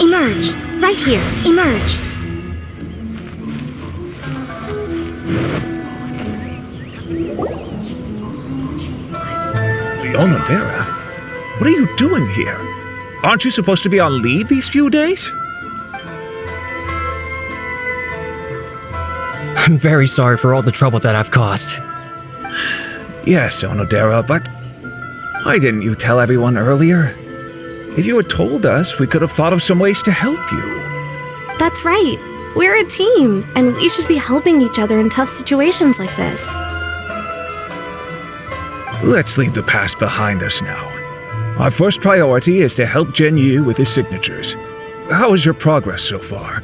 Emerge! Right here! Emerge! Onodera? What are you doing here? Aren't you supposed to be on leave these few days? I'm very sorry for all the trouble that I've caused. Yes, Onodera, but why didn't you tell everyone earlier? If you had told us, we could have thought of some ways to help you. That's right. We're a team, and we should be helping each other in tough situations like this. Let's leave the past behind us now. Our first priority is to help Genyu with his signatures. How is your progress so far?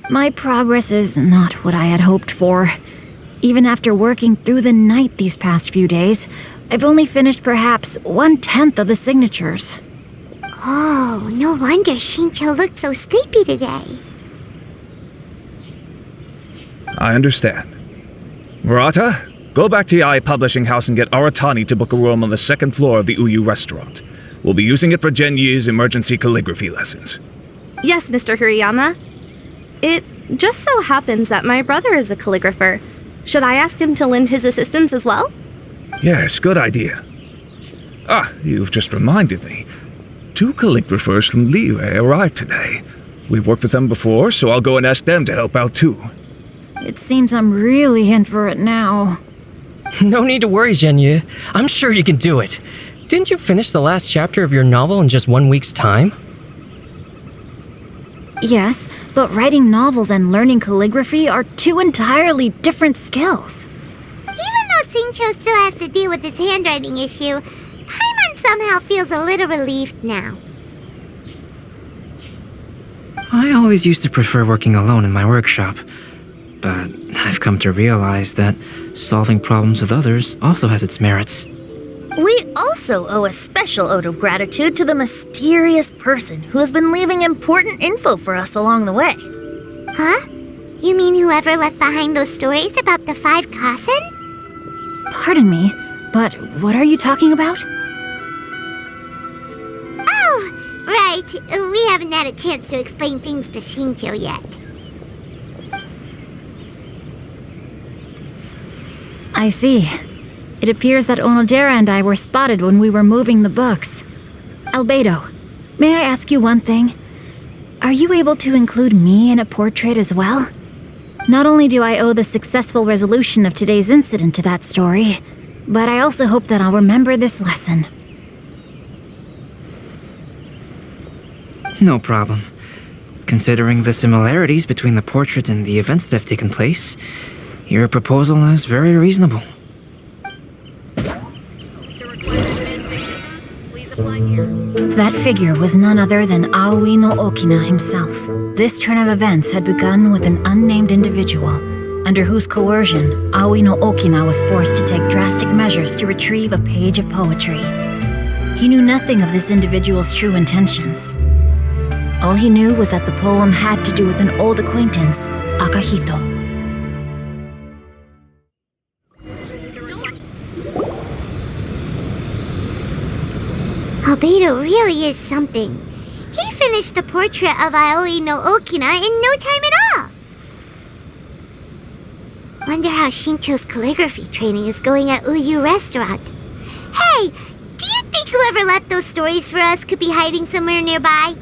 My progress is not what I had hoped for. Even after working through the night these past few days, I've only finished perhaps 1/10 of the signatures. Oh, no wonder Shincho looked so sleepy today. I understand. Murata, go back to Yae Publishing House and get Aratani to book a room on the second floor of the Uyu restaurant. We'll be using it for Genyu's emergency calligraphy lessons. Yes, Mr. Hirayama. It just so happens that my brother is a calligrapher. Should I ask him to lend his assistance as well? Yes, good idea. Ah, you've just reminded me. 2 calligraphers from Liyue arrived today. We've worked with them before, so I'll go and ask them to help out too. It seems I'm really in for it now. No need to worry, Genyu. I'm sure you can do it. Didn't you finish the last chapter of your novel in just 1 week's time? Yes, but writing novels and learning calligraphy are 2 entirely different skills. Even though Shincho still has to deal with his handwriting issue, Paimon somehow feels a little relieved now. I always used to prefer working alone in my workshop, but I've come to realize that solving problems with others also has its merits. We also owe a special ode of gratitude to the mysterious person who has been leaving important info for us along the way. Huh? You mean whoever left behind those stories about the 5 Kasen? Pardon me, but what are you talking about? Oh, right. We haven't had a chance to explain things to Shincho yet. I see. It appears that Onodera and I were spotted when we were moving the books. Albedo, may I ask you one thing? Are you able to include me in a portrait as well? Not only do I owe the successful resolution of today's incident to that story, but I also hope that I'll remember this lesson. No problem. Considering the similarities between the portraits and the events that have taken place, your proposal is very reasonable. That figure was none other than Aoi no Okina himself. This turn of events had begun with an unnamed individual, under whose coercion Aoi no Okina was forced to take drastic measures to retrieve a page of poetry. He knew nothing of this individual's true intentions. All he knew was that the poem had to do with an old acquaintance, Akahito. Albedo really is something. He finished the portrait of Aoi no Okina in no time at all. Wonder how Shincho's calligraphy training is going at Uyu Restaurant. Hey, do you think whoever left those stories for us could be hiding somewhere nearby?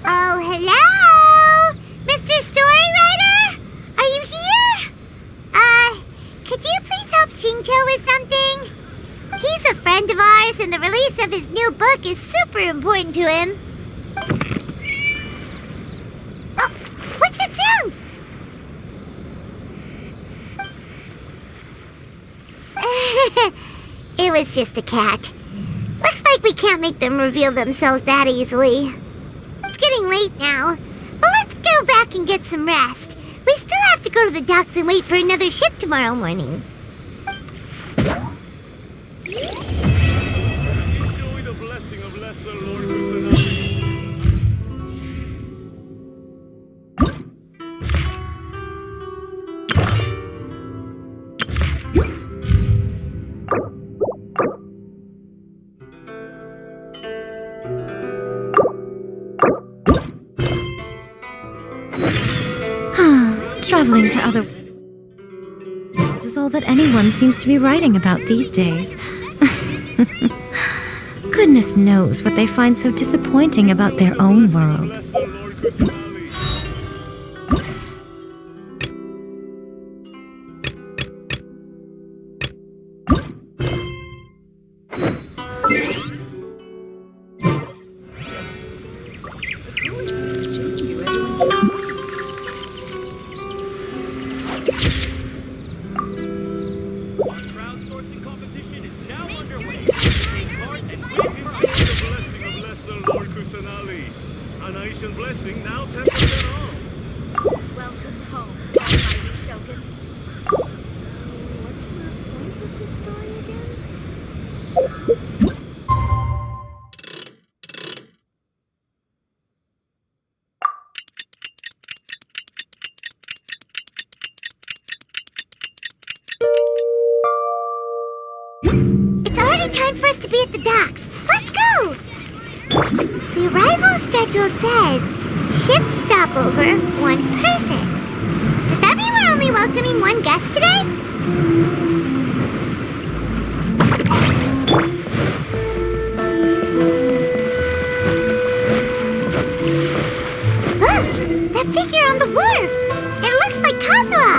Oh, hello? Mr. Storywriter? Are you here? Could you please help Shincho with something? He's a friend of ours, and the release of his new book is super important to him. Oh, what's that sound? It was just a cat. Looks like we can't make them reveal themselves that easily. It's getting late now. Well, let's go back and get some rest. We still have to go to the docks and wait for another ship tomorrow morning. Enjoy the blessing of Lesser Lord Kusanagi. Traveling to other... This is all that anyone seems to be writing about these days. Goodness knows what they find so disappointing about their own world. Lesser Lord Kusanagi. Crowdsourcing competition is now underway. Take part and win the blessing of Lesser Lord Kusanagi. A nation blessing now 10% off. Welcome home, mighty Shogun. What's the point of this story again? It's already time for us to be at the docks. Let's go! The arrival schedule says ship stopover, 1 person. Does that mean we're only welcoming 1 guest today? Look! That figure on the wharf! It looks like Kazuha!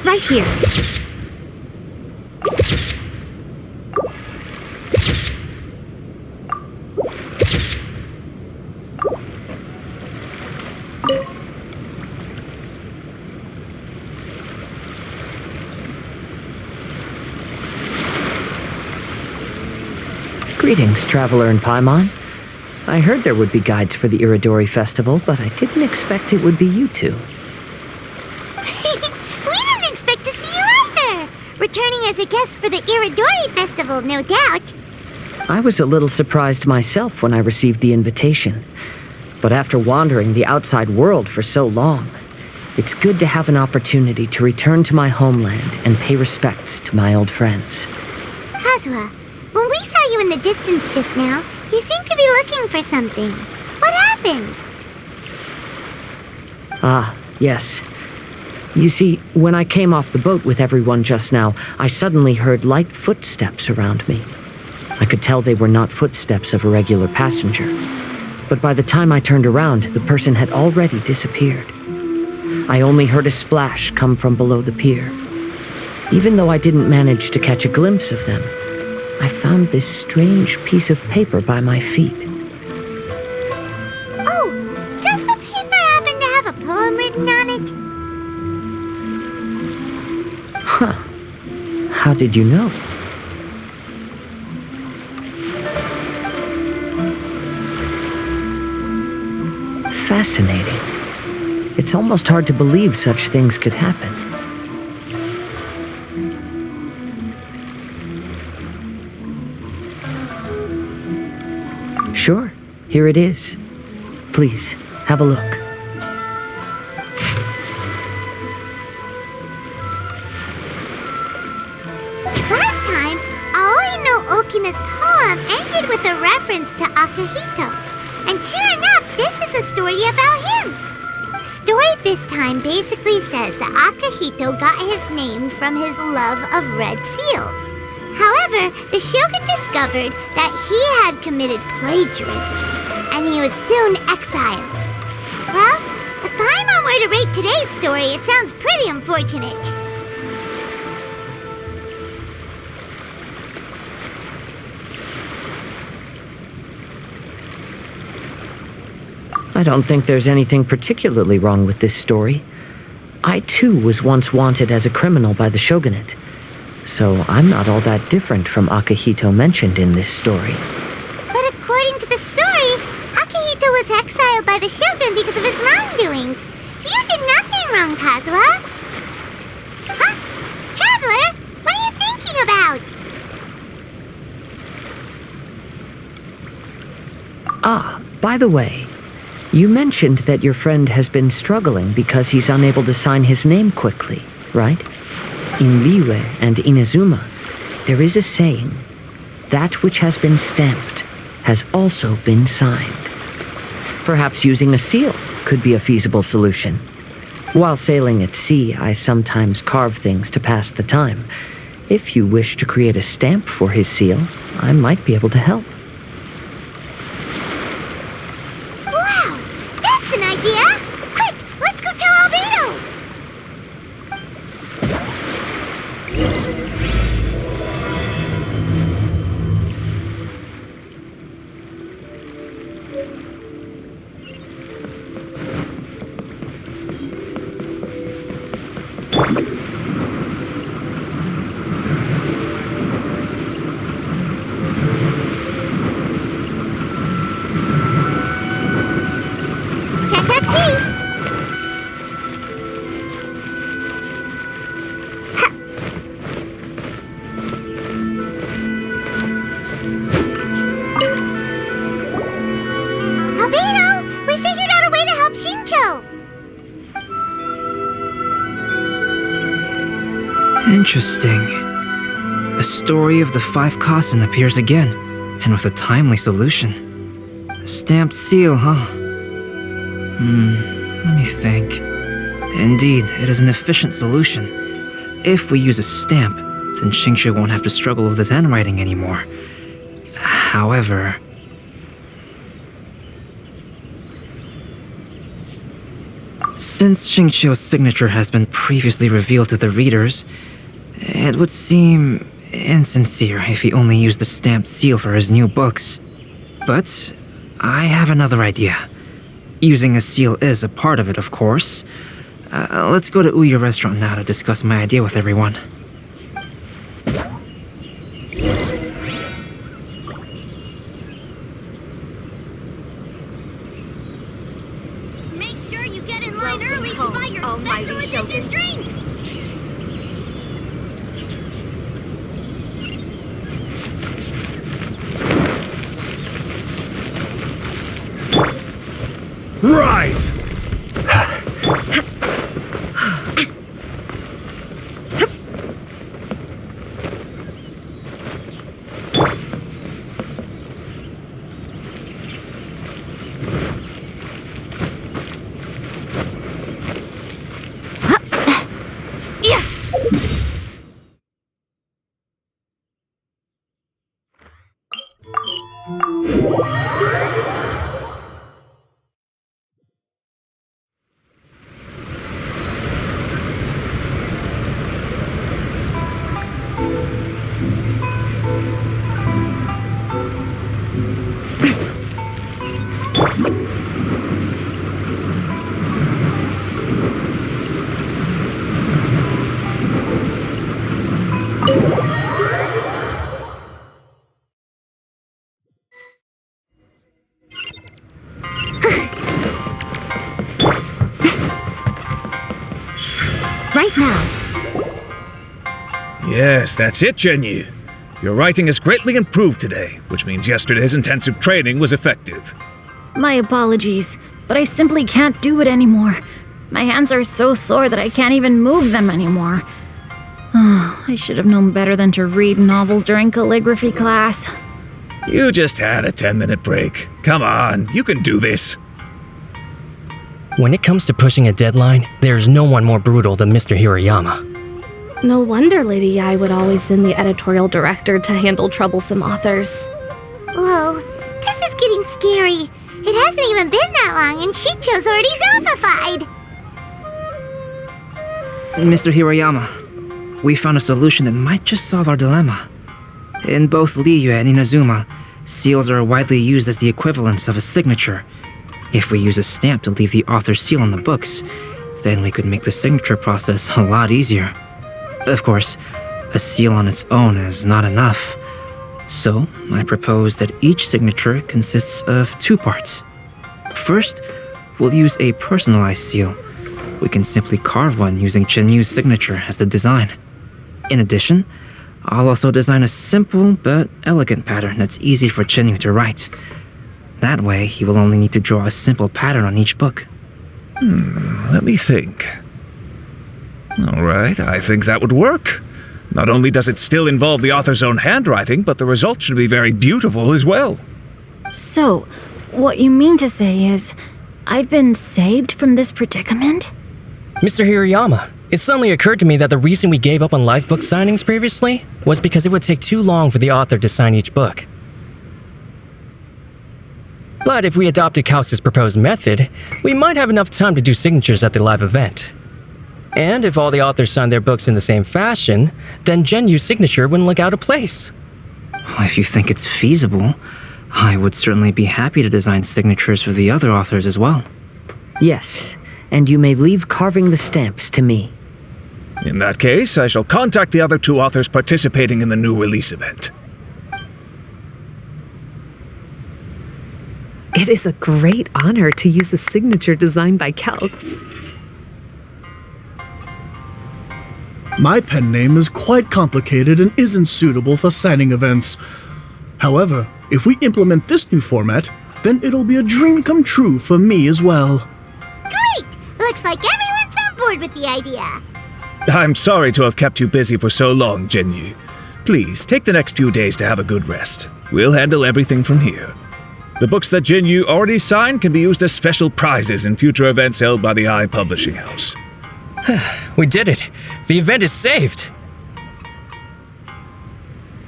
Right here. Greetings, traveler in Paimon. I heard there would be guides for the Irodori festival, but I didn't expect it would be you two. We didn't expect to see you either! Returning as a guest for the Irodori festival, no doubt. I was a little surprised myself when I received the invitation. But after wandering the outside world for so long, it's good to have an opportunity to return to my homeland and pay respects to my old friends. Kazuha, when we saw you in the distance just now, you seemed to be looking for something. What happened? Ah, yes. You see, when I came off the boat with everyone just now, I suddenly heard light footsteps around me. I could tell they were not footsteps of a regular passenger. But by the time I turned around, the person had already disappeared. I only heard a splash come from below the pier. Even though I didn't manage to catch a glimpse of them, I found this strange piece of paper by my feet. Oh, does the paper happen to have a poem written on it? Huh. How did you know? Fascinating. It's almost hard to believe such things could happen. Sure, here it is. Please, have a look. Last time, Aoi no Okina's poem ended with a reference to Akihito. And sure enough, this is a story about him. The story this time basically says that Akihito got his name from his love of red seals. However, the shogun discovered that he had committed plagiarism, and he was soon exiled. Well, if Paimon were to rate today's story, it sounds pretty unfortunate. I don't think there's anything particularly wrong with this story. I too was once wanted as a criminal by the shogunate, so I'm not all that different from Akihito mentioned in this story. But according to the story, Akihito was exiled by the shogun because of his wrongdoings. You did nothing wrong, Kazuha. Huh? Traveler, what are you thinking about? Ah, by the way, you mentioned that your friend has been struggling because he's unable to sign his name quickly, right? In Liyue and Inazuma, there is a saying, that which has been stamped has also been signed. Perhaps using a seal could be a feasible solution. While sailing at sea, I sometimes carve things to pass the time. If you wish to create a stamp for his seal, I might be able to help. Wow, that's an idea! Quick, let's go tell Albedo! Check out me! Albedo, we figured out a way to help Shincho! Interesting. A story of the 5 Kasen appears again, and with a timely solution. A stamped seal, huh? Let me think. Indeed, it is an efficient solution. If we use a stamp, then Xingqiu won't have to struggle with his handwriting anymore. However... since Xingqiu's signature has been previously revealed to the readers, it would seem insincere if he only used the stamped seal for his new books. But I have another idea. Using a seal is a part of it, of course. Let's go to Ouya Restaurant now to discuss my idea with everyone. Make sure you get in line early to buy your special edition drinks! Right! right now. Yes, that's it, Genyu. Your writing has greatly improved today, which means yesterday's intensive training was effective. My apologies, but I simply can't do it anymore. My hands are so sore that I can't even move them anymore. Oh, I should have known better than to read novels during calligraphy class. You just had a 10-minute break. Come on, you can do this. When it comes to pushing a deadline, there's no one more brutal than Mr. Hirayama. No wonder Lady Yai would always send the editorial director to handle troublesome authors. Whoa, this is getting scary. It hasn't even been that long and Shincho's already zombified. Mr. Hirayama, we found a solution that might just solve our dilemma. In both Liyue and Inazuma, seals are widely used as the equivalents of a signature. If we use a stamp to leave the author's seal on the books, then we could make the signature process a lot easier. Of course, a seal on its own is not enough. So, I propose that each signature consists of 2 parts. First, we'll use a personalized seal. We can simply carve one using Chenyu's signature as the design. In addition, I'll also design a simple but elegant pattern that's easy for Chenyu to write. That way, he will only need to draw a simple pattern on each book. Let me think. Alright, I think that would work. Not only does it still involve the author's own handwriting, but the result should be very beautiful as well. So, what you mean to say is, I've been saved from this predicament? Mr. Hirayama, it suddenly occurred to me that the reason we gave up on live book signings previously was because it would take too long for the author to sign each book. But if we adopted Calx's proposed method, we might have enough time to do signatures at the live event. And if all the authors signed their books in the same fashion, then Genyu's signature wouldn't look out of place. If you think it's feasible, I would certainly be happy to design signatures for the other authors as well. Yes, and you may leave carving the stamps to me. In that case, I shall contact the other 2 authors participating in the new release event. It is a great honor to use a signature designed by Calx. My pen name is quite complicated and isn't suitable for signing events. However, if we implement this new format, then it'll be a dream come true for me as well. Great! Looks like everyone's on board with the idea. I'm sorry to have kept you busy for so long, Genyu. Please, take the next few days to have a good rest. We'll handle everything from here. The books that Genyu already signed can be used as special prizes in future events held by the Publishing House. We did it! The event is saved!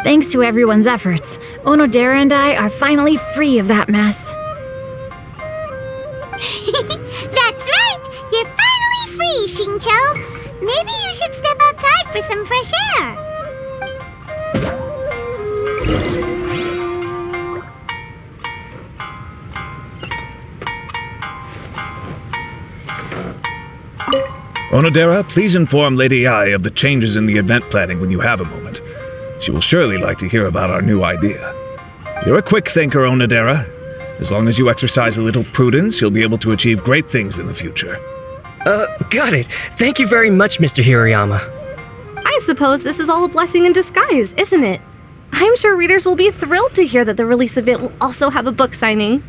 Thanks to everyone's efforts, Onodera and I are finally free of that mess. That's right! You're finally free, Shincho! Maybe you should step outside for some fresh air. Onodera, please inform Lady Ai of the changes in the event planning when you have a moment. She will surely like to hear about our new idea. You're a quick thinker, Onodera. As long as you exercise a little prudence, you'll be able to achieve great things in the future. Got it. Thank you very much, Mr. Hirayama. I suppose this is all a blessing in disguise, isn't it? I'm sure readers will be thrilled to hear that the release event will also have a book signing.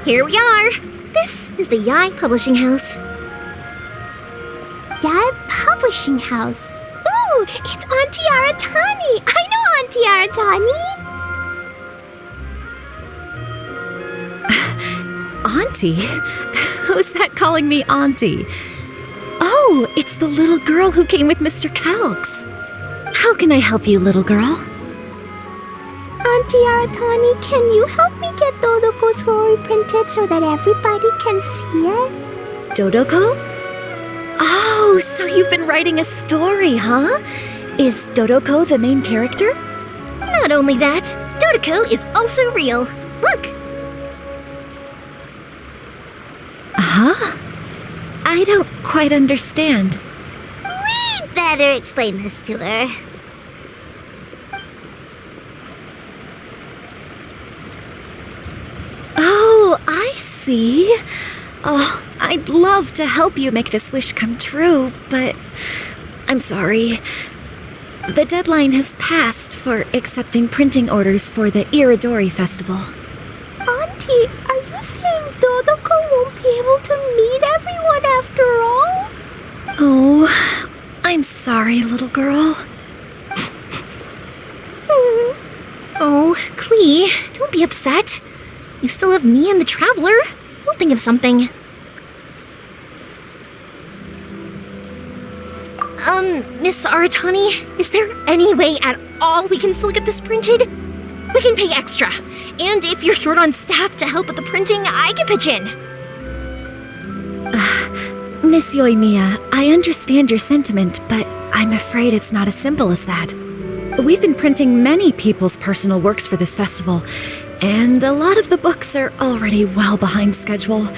Here we are. This is the Yai Publishing House. Yai Publishing House. Ooh, it's Auntie Aratani. I know Auntie Aratani? Auntie? Who's that calling me Auntie? Oh, it's the little girl who came with Mr. Calx. How can I help you, little girl? Auntie Aratani, can you help me get Dodoko's story printed so that everybody can see it? Dodoko? Oh, so you've been writing a story, huh? Is Dodoko the main character? Not only that, Dodoko is also real. Look! Huh? I don't quite understand. We'd better explain this to her. Oh, I see. Oh, I'd love to help you make this wish come true, but I'm sorry. The deadline has passed for accepting printing orders for the Irodori festival. Auntie, are you saying Dodoko won't be able to meet everyone after all? Oh, I'm sorry, little girl. Oh, Klee, don't be upset. You still have me and the Traveler. We'll think of something. Miss Aratani, is there any way at all we can still get this printed? We can pay extra. And if you're short on staff to help with the printing, I can pitch in. Miss Yoimiya, I understand your sentiment, but I'm afraid it's not as simple as that. We've been printing many people's personal works for this festival, and a lot of the books are already well behind schedule.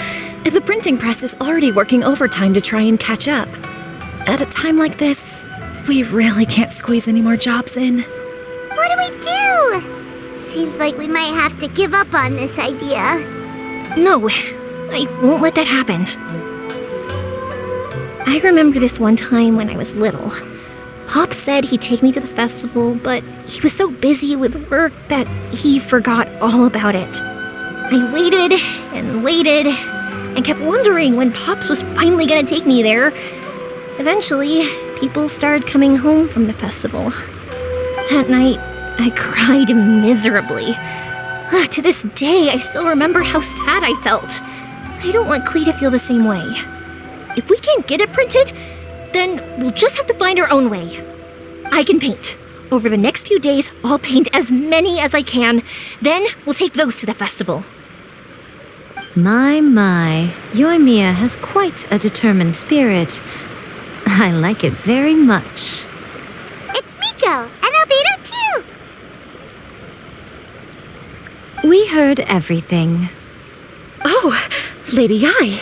The printing press is already working overtime to try and catch up. At a time like this, we really can't squeeze any more jobs in. What do we do? Seems like we might have to give up on this idea. No, I won't let that happen. I remember this one time when I was little. Pop said he'd take me to the festival, but he was so busy with work that he forgot all about it. I waited and kept wondering when Pops was finally gonna take me there. Eventually, people started coming home from the festival. That night, I cried miserably. To this day, I still remember how sad I felt. I don't want Klee to feel the same way. If we can't get it printed, then we'll just have to find our own way. I can paint. Over the next few days, I'll paint as many as I can. Then we'll take those to the festival. My, Yoimiya has quite a determined spirit. I like it very much. It's Miko, and Albedo too! We heard everything. Oh, Lady Ai.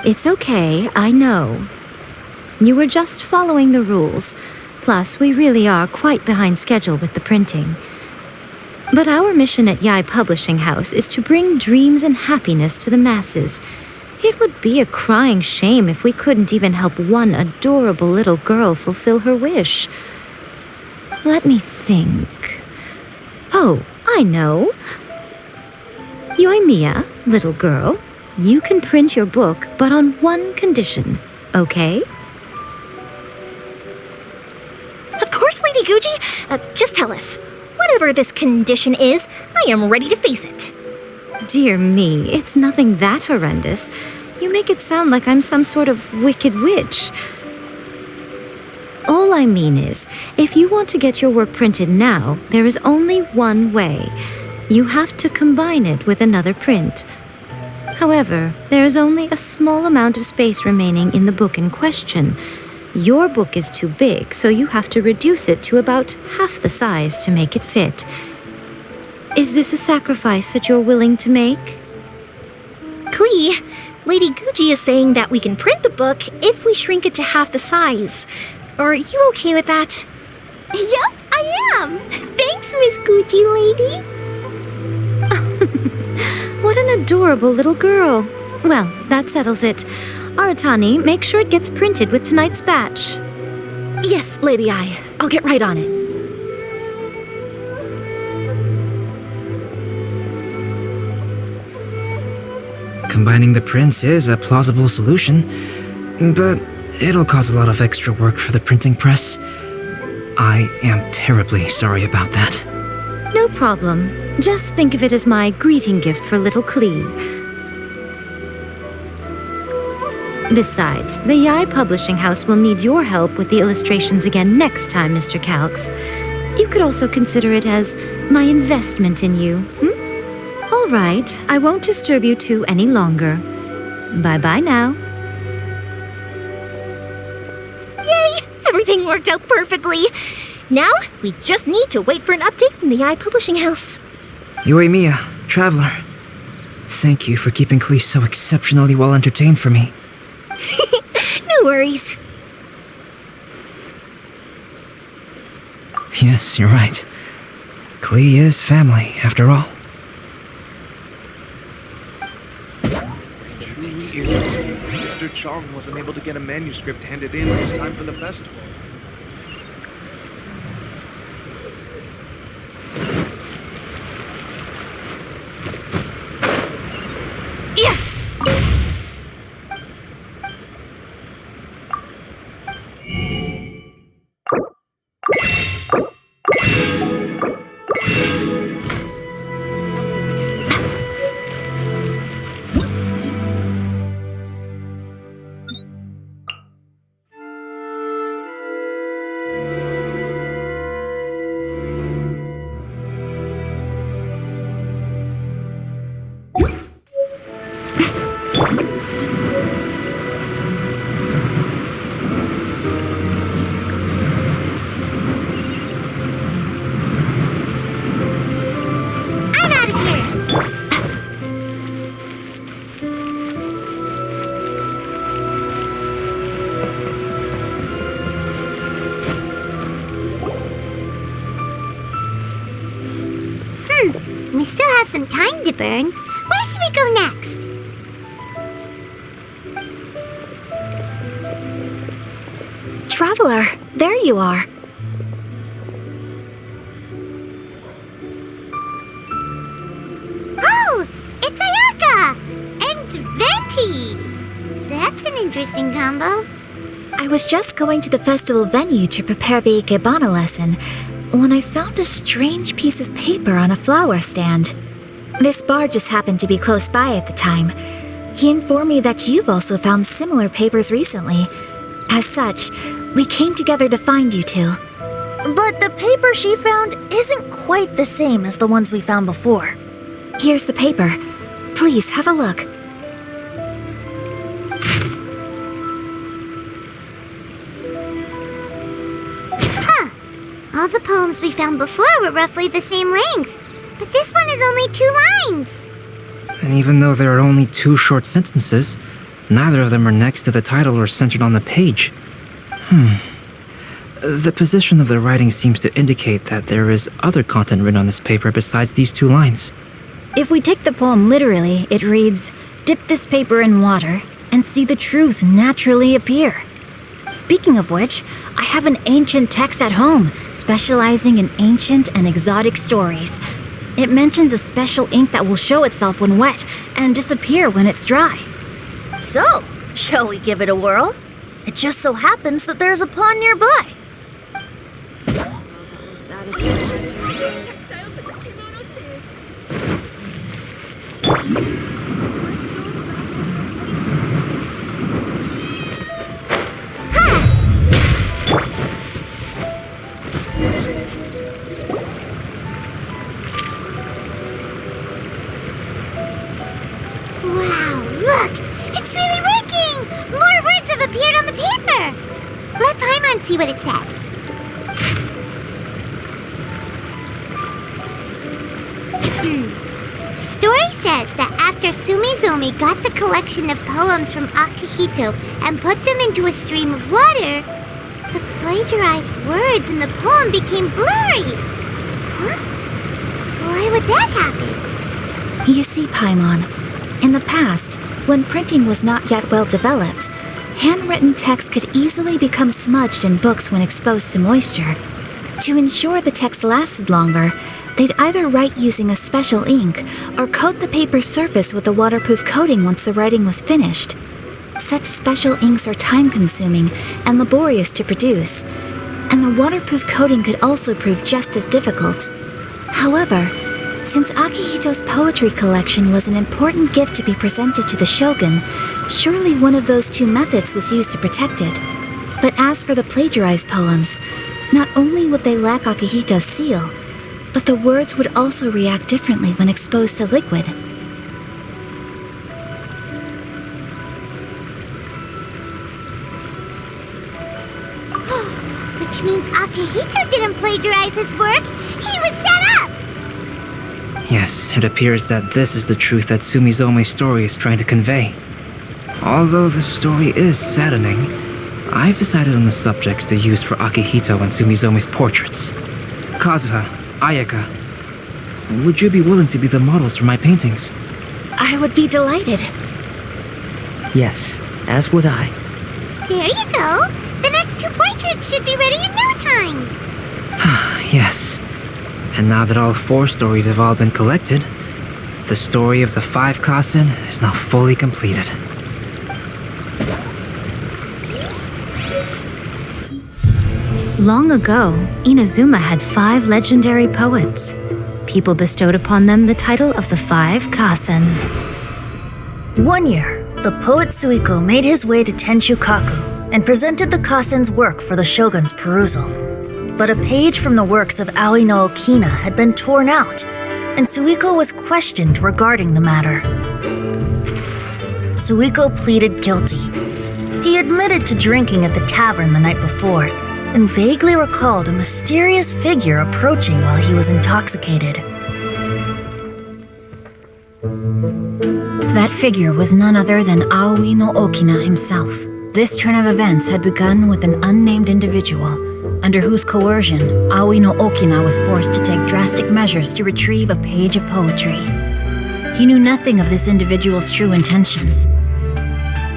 It's okay, I know. You were just following the rules. Plus, we really are quite behind schedule with the printing. But our mission at Yae Publishing House is to bring dreams and happiness to the masses. It would be a crying shame if we couldn't even help one adorable little girl fulfill her wish. Let me think. Oh, I know. Yoimiya, little girl, you can print your book, but on one condition, okay? Of course, Lady Guji. Just tell us. Whatever this condition is, I am ready to face it. Dear me, it's nothing that horrendous. You make it sound like I'm some sort of wicked witch. All I mean is, if you want to get your work printed now, there is only one way. You have to combine it with another print. However, there is only a small amount of space remaining in the book in question. Your book is too big, so you have to reduce it to about half the size to make it fit. Is this a sacrifice that you're willing to make? Klee, Lady Guji is saying that we can print the book if we shrink it to half the size. Are you okay with that? Yup, I am! Thanks, Miss Guji lady! What an adorable little girl. Well, that settles it. Aratani, make sure it gets printed with tonight's batch. Yes, Lady Ai. I'll get right on it. Combining the prints is a plausible solution, but it'll cause a lot of extra work for the printing press. I am terribly sorry about that. No problem. Just think of it as my greeting gift for little Klee. Besides, the Yai Publishing House will need your help with the illustrations again next time, Mr. Calx. You could also consider it as my investment in you. All right, I won't disturb you two any longer. Bye-bye now. Yay! Everything worked out perfectly. Now, we just need to wait for an update from the Yai Publishing House. Yoimiya, Traveler. Thank you for keeping Klee so exceptionally well entertained for me. No worries. Yes, you're right. Klee is family, after all. Mr. Chong wasn't able to get a manuscript handed in time for the festival. We still have some time to burn. Where should we go next? Traveler, there you are. Oh, it's Ayaka! And Venti! That's an interesting combo. I was just going to the festival venue to prepare the Ikebana lesson when I found a strange piece of paper on a flower stand. This bard just happened to be close by at the time. He informed me that you've also found similar papers recently. As such, we came together to find you two. But the paper she found isn't quite the same as the ones we found before. Here's the paper. Please have a look. All the poems we found before were roughly the same length, but this one is only 2 lines. And even though there are only 2 short sentences, neither of them are next to the title or centered on the page. The position of the writing seems to indicate that there is other content written on this paper besides these 2 lines. If we take the poem literally, it reads, "Dip this paper in water and see the truth naturally appear." Speaking of which, I have an ancient text at home, specializing in ancient and exotic stories. It mentions a special ink that will show itself when wet and disappear when it's dry. So, shall we give it a whirl? It just so happens that there's a pond nearby. Wow, look! It's really working! More words have appeared on the paper! Let Paimon see what it says. The story says that after Sumizomi got the collection of poems from Akihito and put them into a stream of water, the plagiarized words in the poem became blurry. Huh? Why would that happen? You see, Paimon, in the past, when printing was not yet well developed, handwritten text could easily become smudged in books when exposed to moisture. To ensure the text lasted longer, they'd either write using a special ink or coat the paper's surface with a waterproof coating once the writing was finished. Such special inks are time-consuming and laborious to produce. and the waterproof coating could also prove just as difficult. However, since Akihito's poetry collection was an important gift to be presented to the shogun, surely one of those two methods was used to protect it. But as for the plagiarized poems, not only would they lack Akihito's seal, but the words would also react differently when exposed to liquid. Which means Akihito didn't plagiarize his work. He was set up! Yes, it appears that this is the truth that Sumizome's story is trying to convey. Although the story is saddening, I've decided on the subjects to use for Akihito and Sumizome's portraits. Kazuha, Ayaka, would you be willing to be the models for my paintings? I would be delighted. Yes, as would I. There you go! The next 2 portraits should be ready in no time! Yes. And now that all 4 stories have all been collected, the story of the 5 Kasen is now fully completed. Long ago, Inazuma had 5 legendary poets. People bestowed upon them the title of the 5 Kasen. One year, the poet Suiko made his way to Tenshukaku and presented the Kasen's work for the shogun's perusal. But a page from the works of Aoi no Okina had been torn out, and Suiko was questioned regarding the matter. Suiko pleaded guilty. He admitted to drinking at the tavern the night before, and vaguely recalled a mysterious figure approaching while he was intoxicated. That figure was none other than Aoi no Okina himself. This turn of events had begun with an unnamed individual, under whose coercion Aoi no Okina was forced to take drastic measures to retrieve a page of poetry. He knew nothing of this individual's true intentions.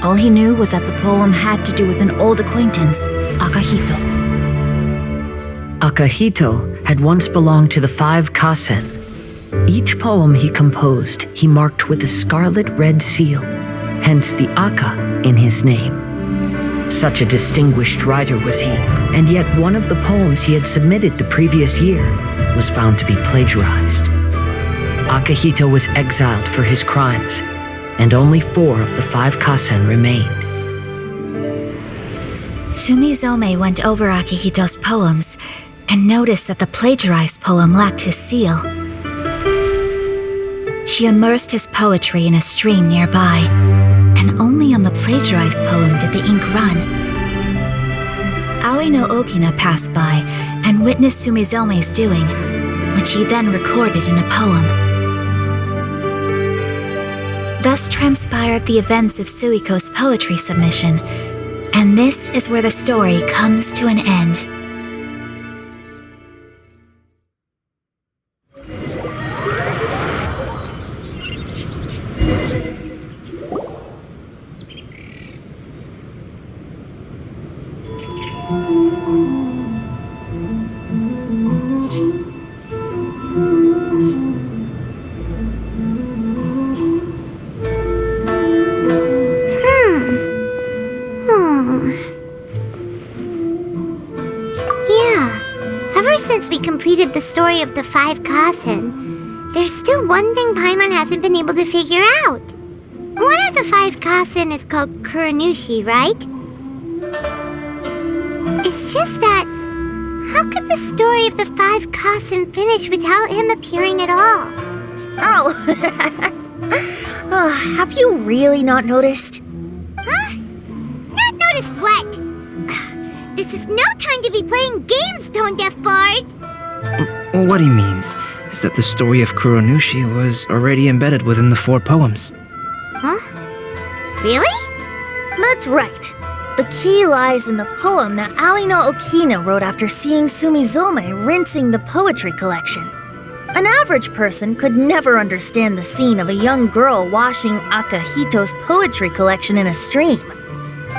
All he knew was that the poem had to do with an old acquaintance, Akihito. Akihito had once belonged to the 5 Kasen. Each poem he composed, he marked with a scarlet red seal, hence the Aka in his name. Such a distinguished writer was he, and yet one of the poems he had submitted the previous year was found to be plagiarized. Akihito was exiled for his crimes, and only 4 of the 5 Kasen remained. Sumizome went over Akihito's poems and noticed that the plagiarized poem lacked his seal. She immersed his poetry in a stream nearby, and only on the plagiarized poem did the ink run. Aoi no Okina passed by and witnessed Sumizome's doing, which he then recorded in a poem. Thus transpired the events of Suiko's poetry submission, and this is where the story comes to an end. Since we completed the story of the 5 Kasen, there's still one thing Paimon hasn't been able to figure out. One of the 5 Kasen is called Kuronushi, right? It's just that, how could the story of the 5 Kasen finish without him appearing at all? Oh, have you really not noticed? Huh? Not noticed what? This is no time to be playing games, Tone Deaf Bard! What he means is that the story of Kuronushi was already embedded within the 4 poems. Huh? Really? That's right. The key lies in the poem that Aoi no Okina wrote after seeing Sumizome rinsing the poetry collection. An average person could never understand the scene of a young girl washing Akihito's poetry collection in a stream.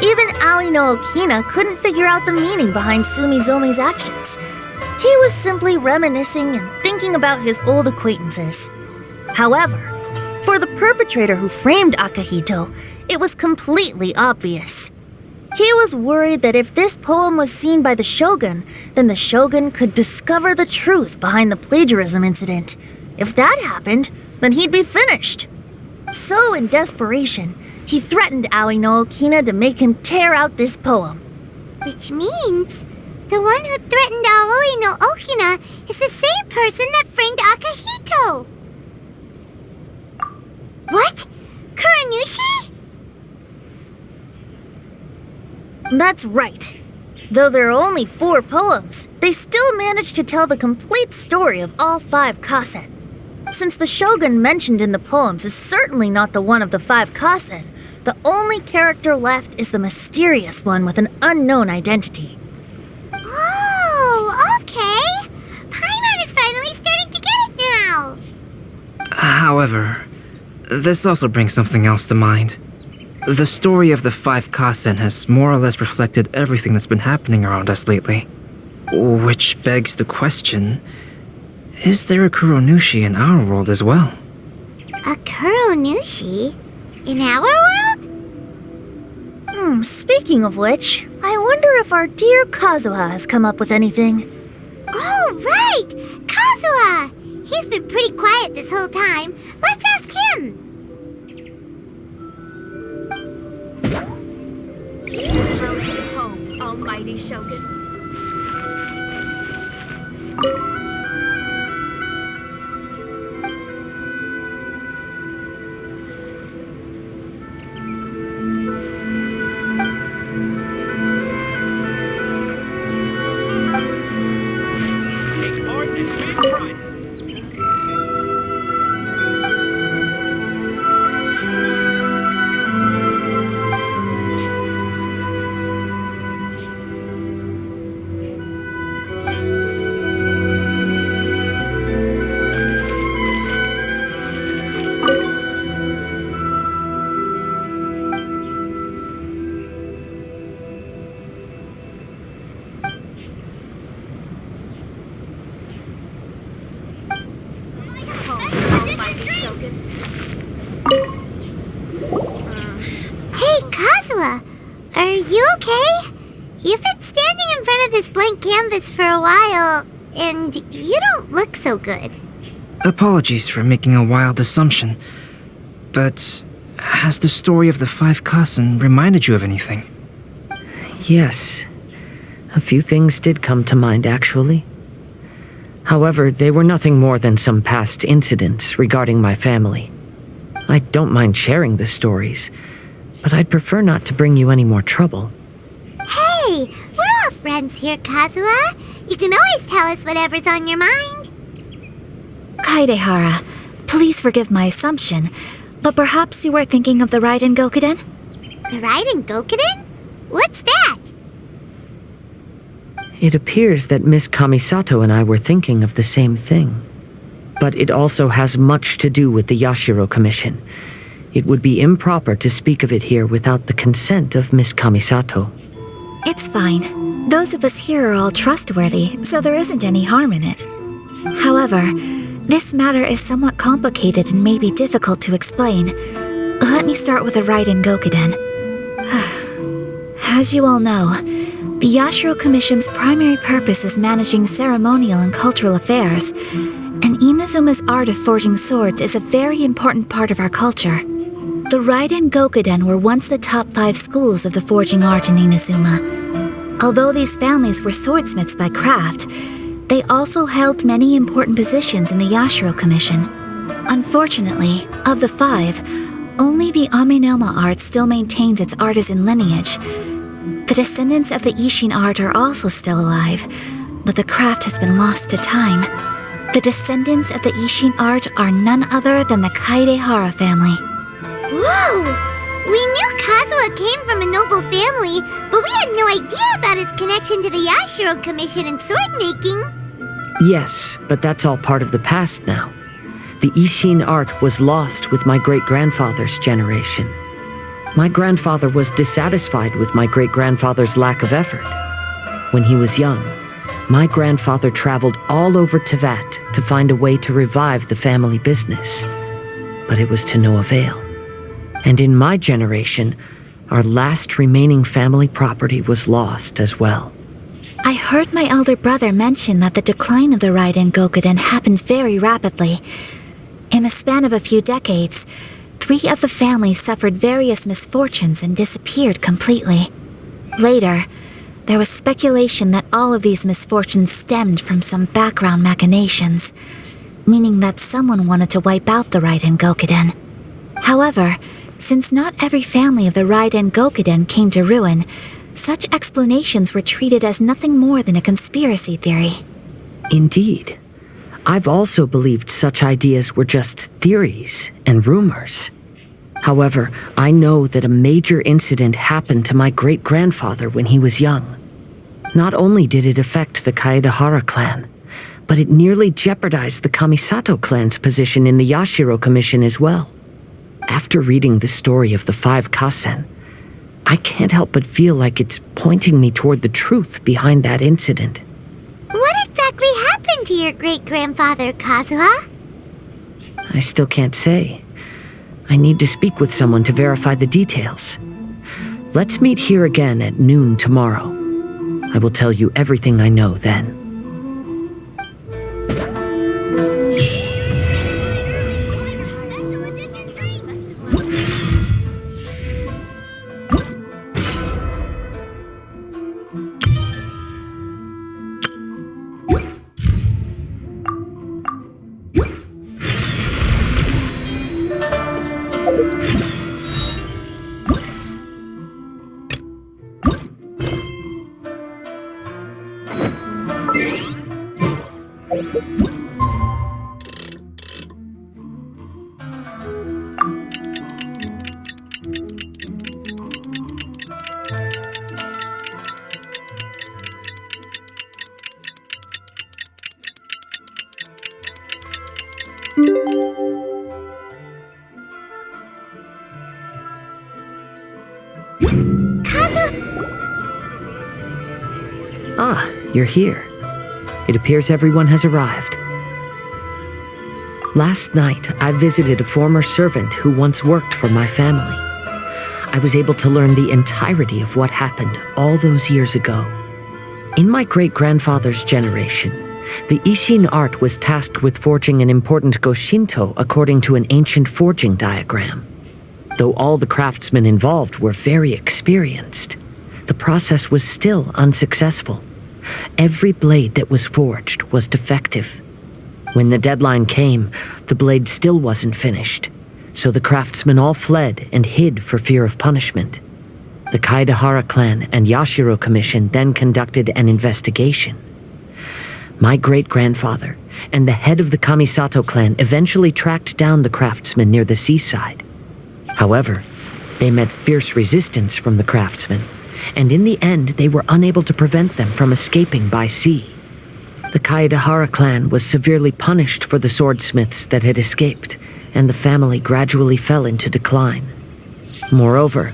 Even Aoi no Okina couldn't figure out the meaning behind Sumizome's actions. He was simply reminiscing and thinking about his old acquaintances. However, for the perpetrator who framed Akihito, it was completely obvious. He was worried that if this poem was seen by the Shogun, then the Shogun could discover the truth behind the plagiarism incident. If that happened, then he'd be finished. So, in desperation, he threatened Aoi no Okina to make him tear out this poem. Which means the one who threatened Aoi no Okina is the same person that framed Akihito. What? Kuranushi? That's right. Though there are only 4 poems, they still managed to tell the complete story of all 5 kasen. Since the Shogun mentioned in the poems is certainly not the one of the 5 kasen, the only character left is the mysterious one with an unknown identity. Oh, okay. Paimon is finally starting to get it now. However, this also brings something else to mind. The story of the 5 kasen has more or less reflected everything that's been happening around us lately. Which begs the question, is there a Kuronushi in our world as well? A Kuronushi? In our world? Speaking of which, I wonder if our dear Kazuha has come up with anything. Oh, right! Kazuha! He's been pretty quiet this whole time. Let's ask him. Broken home, almighty Shogun. Take part and win prizes. Hey, Kazuha! Are you okay? You've been standing in front of this blank canvas for a while, and you don't look so good. Apologies for making a wild assumption, but has the story of the 5 kasen reminded you of anything? Yes. A few things did come to mind, actually. However, they were nothing more than some past incidents regarding my family. I don't mind sharing the stories, but I'd prefer not to bring you any more trouble. Hey, we're all friends here, Kazuha. You can always tell us whatever's on your mind. Kaidehara, please forgive my assumption, but perhaps you were thinking of the Raiden Gokuden? The Raiden Gokuden? What's that? It appears that Miss Kamisato and I were thinking of the same thing. But it also has much to do with the Yashiro Commission. It would be improper to speak of it here without the consent of Miss Kamisato. It's fine. Those of us here are all trustworthy, so there isn't any harm in it. However, this matter is somewhat complicated and may be difficult to explain. Let me start with the Raiden Gokuden. As you all know, the Yashiro Commission's primary purpose is managing ceremonial and cultural affairs, and Inazuma's art of forging swords is a very important part of our culture. The Raiden Gokuden were once the top 5 schools of the forging art in Inazuma. Although these families were swordsmiths by craft, they also held many important positions in the Yashiro Commission. Unfortunately, of the 5, only the Amenoma art still maintains its artisan lineage. The descendants of the Ishin art are also still alive, but the craft has been lost to time. The descendants of the Ishin art are none other than the Kaidehara family. Whoa! We knew Kazuha came from a noble family, but we had no idea about his connection to the Yashiro Commission and sword making. Yes, but that's all part of the past now. The Ishin art was lost with my great-grandfather's generation. My grandfather was dissatisfied with my great-grandfather's lack of effort. When he was young, my grandfather traveled all over Tevat to find a way to revive the family business. But it was to no avail. And in my generation, our last remaining family property was lost as well. I heard my elder brother mention that the decline of the Raiden Gokuden happened very rapidly. In the span of a few decades, 3 of the families suffered various misfortunes and disappeared completely. Later, there was speculation that all of these misfortunes stemmed from some background machinations, meaning that someone wanted to wipe out the Raiden Gokuden. However, since not every family of the Raiden Gokuden came to ruin, such explanations were treated as nothing more than a conspiracy theory. Indeed. I've also believed such ideas were just theories and rumors. However, I know that a major incident happened to my great-grandfather when he was young. Not only did it affect the Kaedahara clan, but it nearly jeopardized the Kamisato clan's position in the Yashiro Commission as well. After reading the story of the 5 Kasen, I can't help but feel like it's pointing me toward the truth behind that incident. What exactly happened to your great-grandfather, Kazuha? I still can't say. I need to speak with someone to verify the details. Let's meet here again at noon tomorrow. I will tell you everything I know then. Ah, you're here. It appears everyone has arrived. Last night, I visited a former servant who once worked for my family. I was able to learn the entirety of what happened all those years ago. In my great-grandfather's generation, the Ishin art was tasked with forging an important Goshinto according to an ancient forging diagram. Though all the craftsmen involved were very experienced, the process was still unsuccessful. Every blade that was forged was defective. When the deadline came, the blade still wasn't finished, so the craftsmen all fled and hid for fear of punishment. The Kaedahara clan and Yashiro Commission then conducted an investigation. My great-grandfather and the head of the Kamisato clan eventually tracked down the craftsmen near the seaside. However, they met fierce resistance from the craftsmen, and in the end they were unable to prevent them from escaping by sea. The Kaedahara clan was severely punished for the swordsmiths that had escaped, and the family gradually fell into decline. Moreover,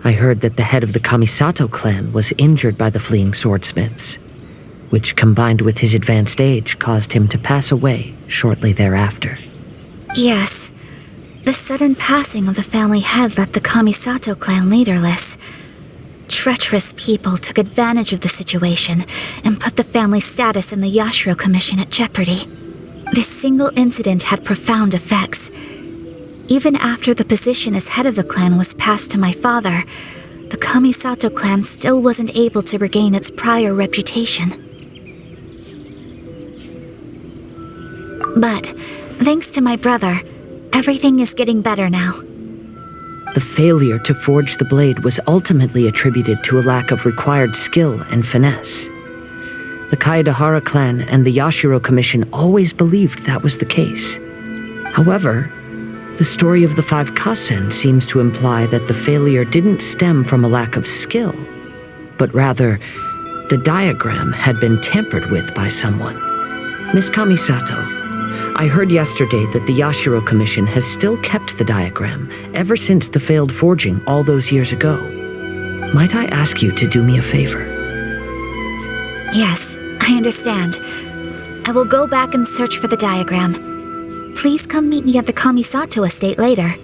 I heard that the head of the Kamisato clan was injured by the fleeing swordsmiths, which combined with his advanced age caused him to pass away shortly thereafter. Yes. The sudden passing of the family head left the Kamisato clan leaderless. Treacherous people took advantage of the situation and put the family's status in the Yashiro Commission at jeopardy. This single incident had profound effects. Even after the position as head of the clan was passed to my father, the Kamisato clan still wasn't able to regain its prior reputation. But, thanks to my brother, everything is getting better now. The failure to forge the blade was ultimately attributed to a lack of required skill and finesse. The Kaedahara clan and the Yashiro Commission always believed that was the case. However, the story of the 5 Kasen seems to imply that the failure didn't stem from a lack of skill, but rather, the diagram had been tampered with by someone. Miss Kamisato, I heard yesterday that the Yashiro Commission has still kept the diagram ever since the failed forging all those years ago. Might I ask you to do me a favor? Yes, I understand. I will go back and search for the diagram. Please come meet me at the Kamisato estate later.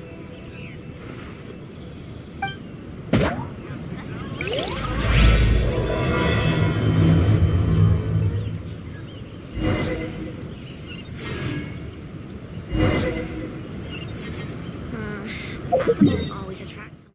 festivals always attract so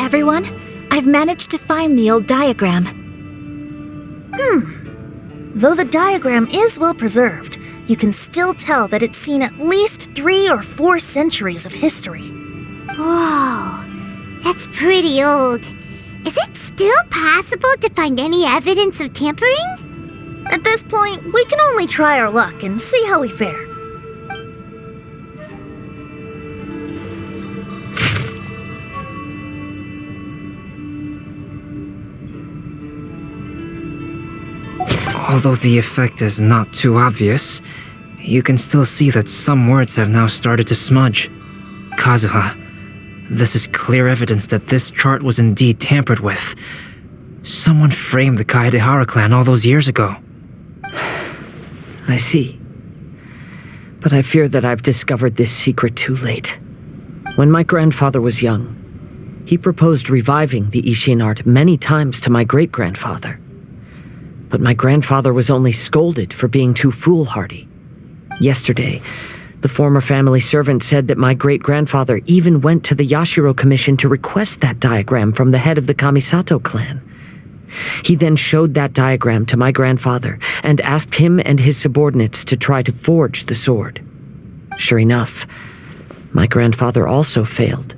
Everyone, I've managed to find the old diagram. Though the diagram is well preserved, you can still tell that it's seen at least 3 or 4 centuries of history. Whoa, that's pretty old. Is it still possible to find any evidence of tampering? At this point, we can only try our luck and see how we fare. Although the effect is not too obvious, you can still see that some words have now started to smudge. Kazuha, this is clear evidence that this chart was indeed tampered with. Someone framed the Kaedehara clan all those years ago. I see. But I fear that I've discovered this secret too late. When my grandfather was young, he proposed reviving the Ishin art many times to my great-grandfather. But my grandfather was only scolded for being too foolhardy. Yesterday, the former family servant said that my great-grandfather even went to the Yashiro Commission to request that diagram from the head of the Kamisato clan. He then showed that diagram to my grandfather and asked him and his subordinates to try to forge the sword. Sure enough, my grandfather also failed.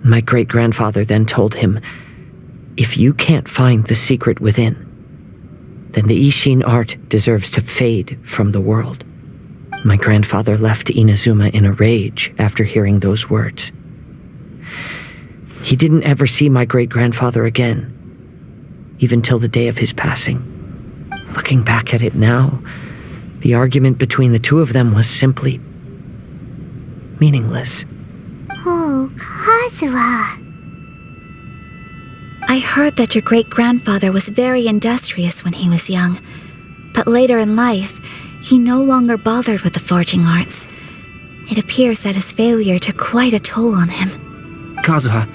My great-grandfather then told him, "If you can't find the secret within, then the Ishin art deserves to fade from the world." My grandfather left Inazuma in a rage after hearing those words. He didn't ever see my great-grandfather again, even till the day of his passing. Looking back at it now, the argument between the two of them was simply meaningless. Oh, Kazuha. I heard that your great-grandfather was very industrious when he was young, but later in life, he no longer bothered with the forging arts. It appears that his failure took quite a toll on him. Kazuha,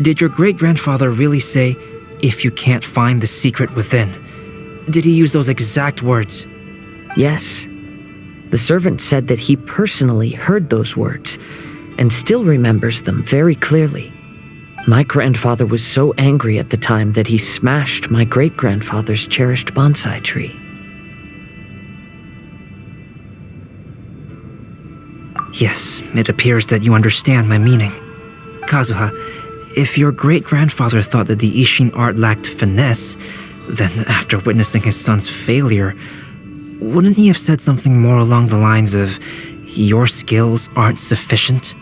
did your great-grandfather really say, "If you can't find the secret within"? Did he use those exact words? Yes. The servant said that he personally heard those words and still remembers them very clearly. My grandfather was so angry at the time that he smashed my great-grandfather's cherished bonsai tree. Yes, it appears that you understand my meaning. Kazuha, if your great-grandfather thought that the Ishin art lacked finesse, then after witnessing his son's failure, wouldn't he have said something more along the lines of, "Your skills aren't sufficient"?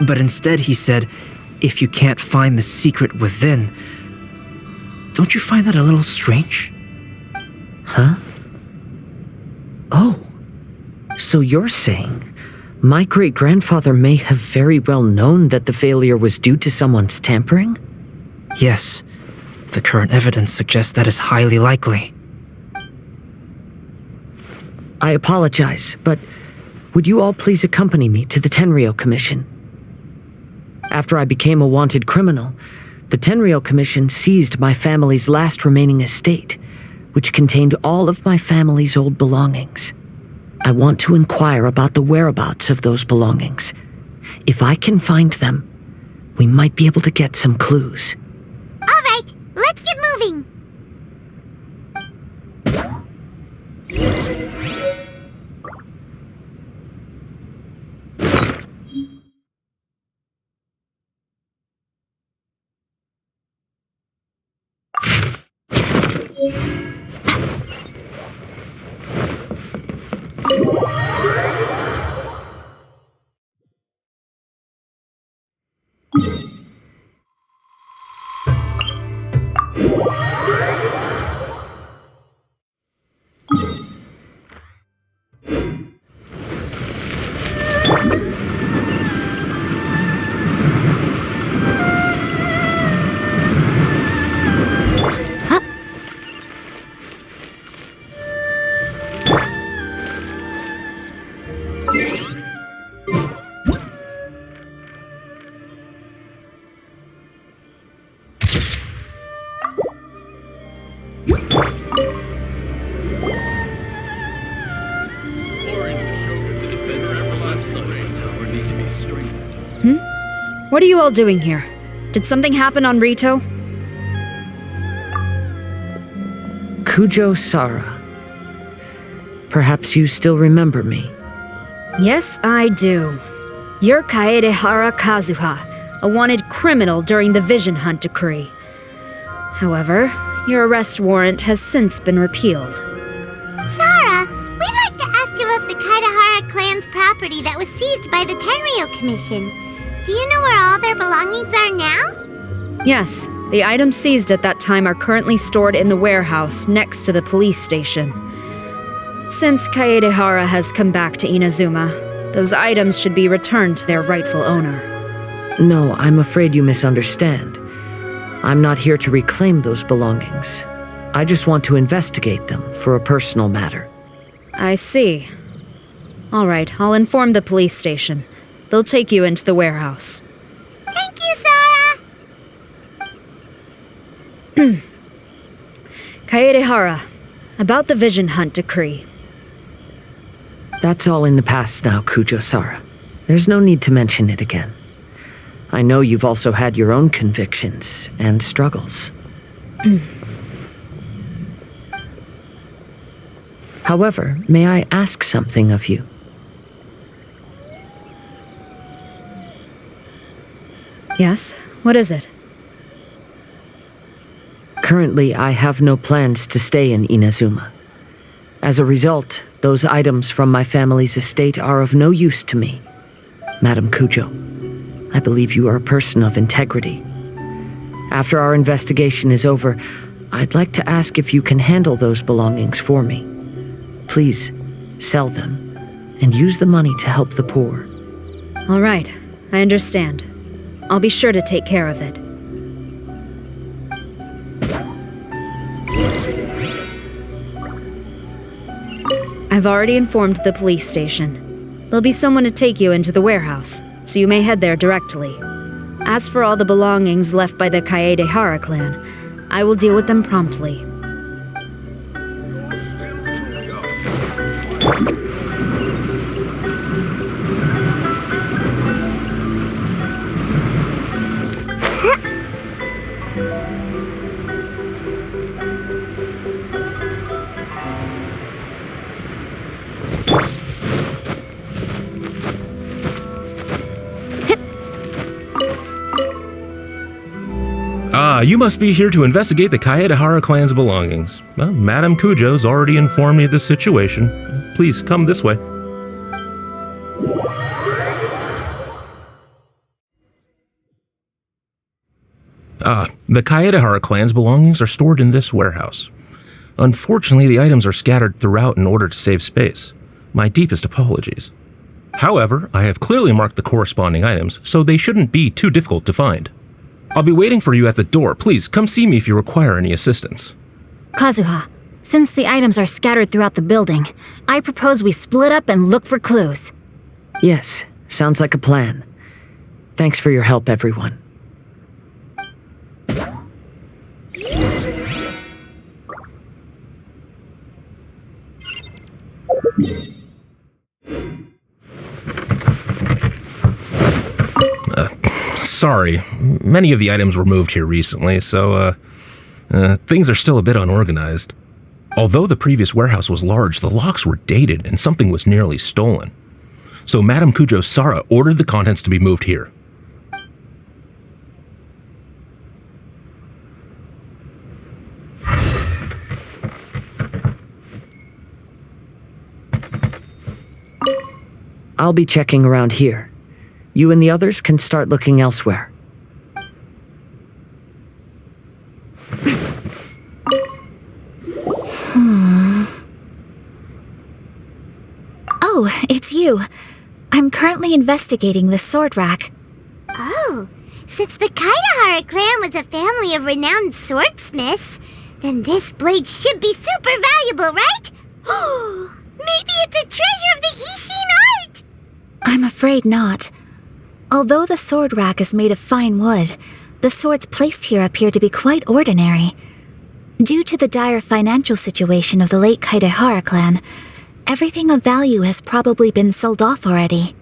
But instead he said, "If you can't find the secret within." Don't you find that a little strange? Huh? Oh, so you're saying my great-grandfather may have very well known that the failure was due to someone's tampering? Yes. The current evidence suggests that is highly likely. I apologize, but would you all please accompany me to the Tenryou Commission? After I became a wanted criminal, the Tenryou Commission seized my family's last remaining estate, which contained all of my family's old belongings. I want to inquire about the whereabouts of those belongings. If I can find them, we might be able to get some clues. All right, let's get moving. What are you all doing here? Did something happen on Rito? Kujo Sara. Perhaps you still remember me. Yes, I do. You're Kaedehara Kazuha, a wanted criminal during the Vision Hunt decree. However, your arrest warrant has since been repealed. Sara, we'd like to ask about the Kaedehara clan's property that was seized by the Tenryo Commission. Do you know where all their belongings are now? Yes, the items seized at that time are currently stored in the warehouse next to the police station. Since Kaedehara has come back to Inazuma, those items should be returned to their rightful owner. No, I'm afraid you misunderstand. I'm not here to reclaim those belongings. I just want to investigate them for a personal matter. I see. All right, I'll inform the police station. They'll take you into the warehouse. Thank you, Sara! Kaedehara, about the Vision Hunt decree. That's all in the past now, Kujo Sara. There's no need to mention it again. I know you've also had your own convictions and struggles. However, may I ask something of you? Yes? What is it? Currently, I have no plans to stay in Inazuma. As a result, those items from my family's estate are of no use to me. Madam Kujo, I believe you are a person of integrity. After our investigation is over, I'd like to ask if you can handle those belongings for me. Please, sell them, and use the money to help the poor. All right, I understand. I'll be sure to take care of it. I've already informed the police station. There'll be someone to take you into the warehouse, so you may head there directly. As for all the belongings left by the Kaedehara clan, I will deal with them promptly. You must be here to investigate the Kaedehara clan's belongings. Well, Madam Kujo's already informed me of the situation. Please, come this way. The Kaedehara clan's belongings are stored in this warehouse. Unfortunately, the items are scattered throughout in order to save space. My deepest apologies. However, I have clearly marked the corresponding items, so they shouldn't be too difficult to find. I'll be waiting for you at the door. Please, come see me if you require any assistance. Kazuha, since the items are scattered throughout the building, I propose we split up and look for clues. Yes, sounds like a plan. Thanks for your help, everyone. Sorry, many of the items were moved here recently, so things are still a bit unorganized. Although the previous warehouse was large, the locks were dated and something was nearly stolen. So Madam Kujo Sara ordered the contents to be moved here. I'll be checking around here. You and the others can start looking elsewhere. Oh, it's you. I'm currently investigating the sword rack. Oh, since the Kaedehara clan was a family of renowned swordsmiths, then this blade should be super valuable, right? Maybe it's a treasure of the Ishin art! I'm afraid not. Although the sword rack is made of fine wood, the swords placed here appear to be quite ordinary. Due to the dire financial situation of the late Kaidehara clan, everything of value has probably been sold off already.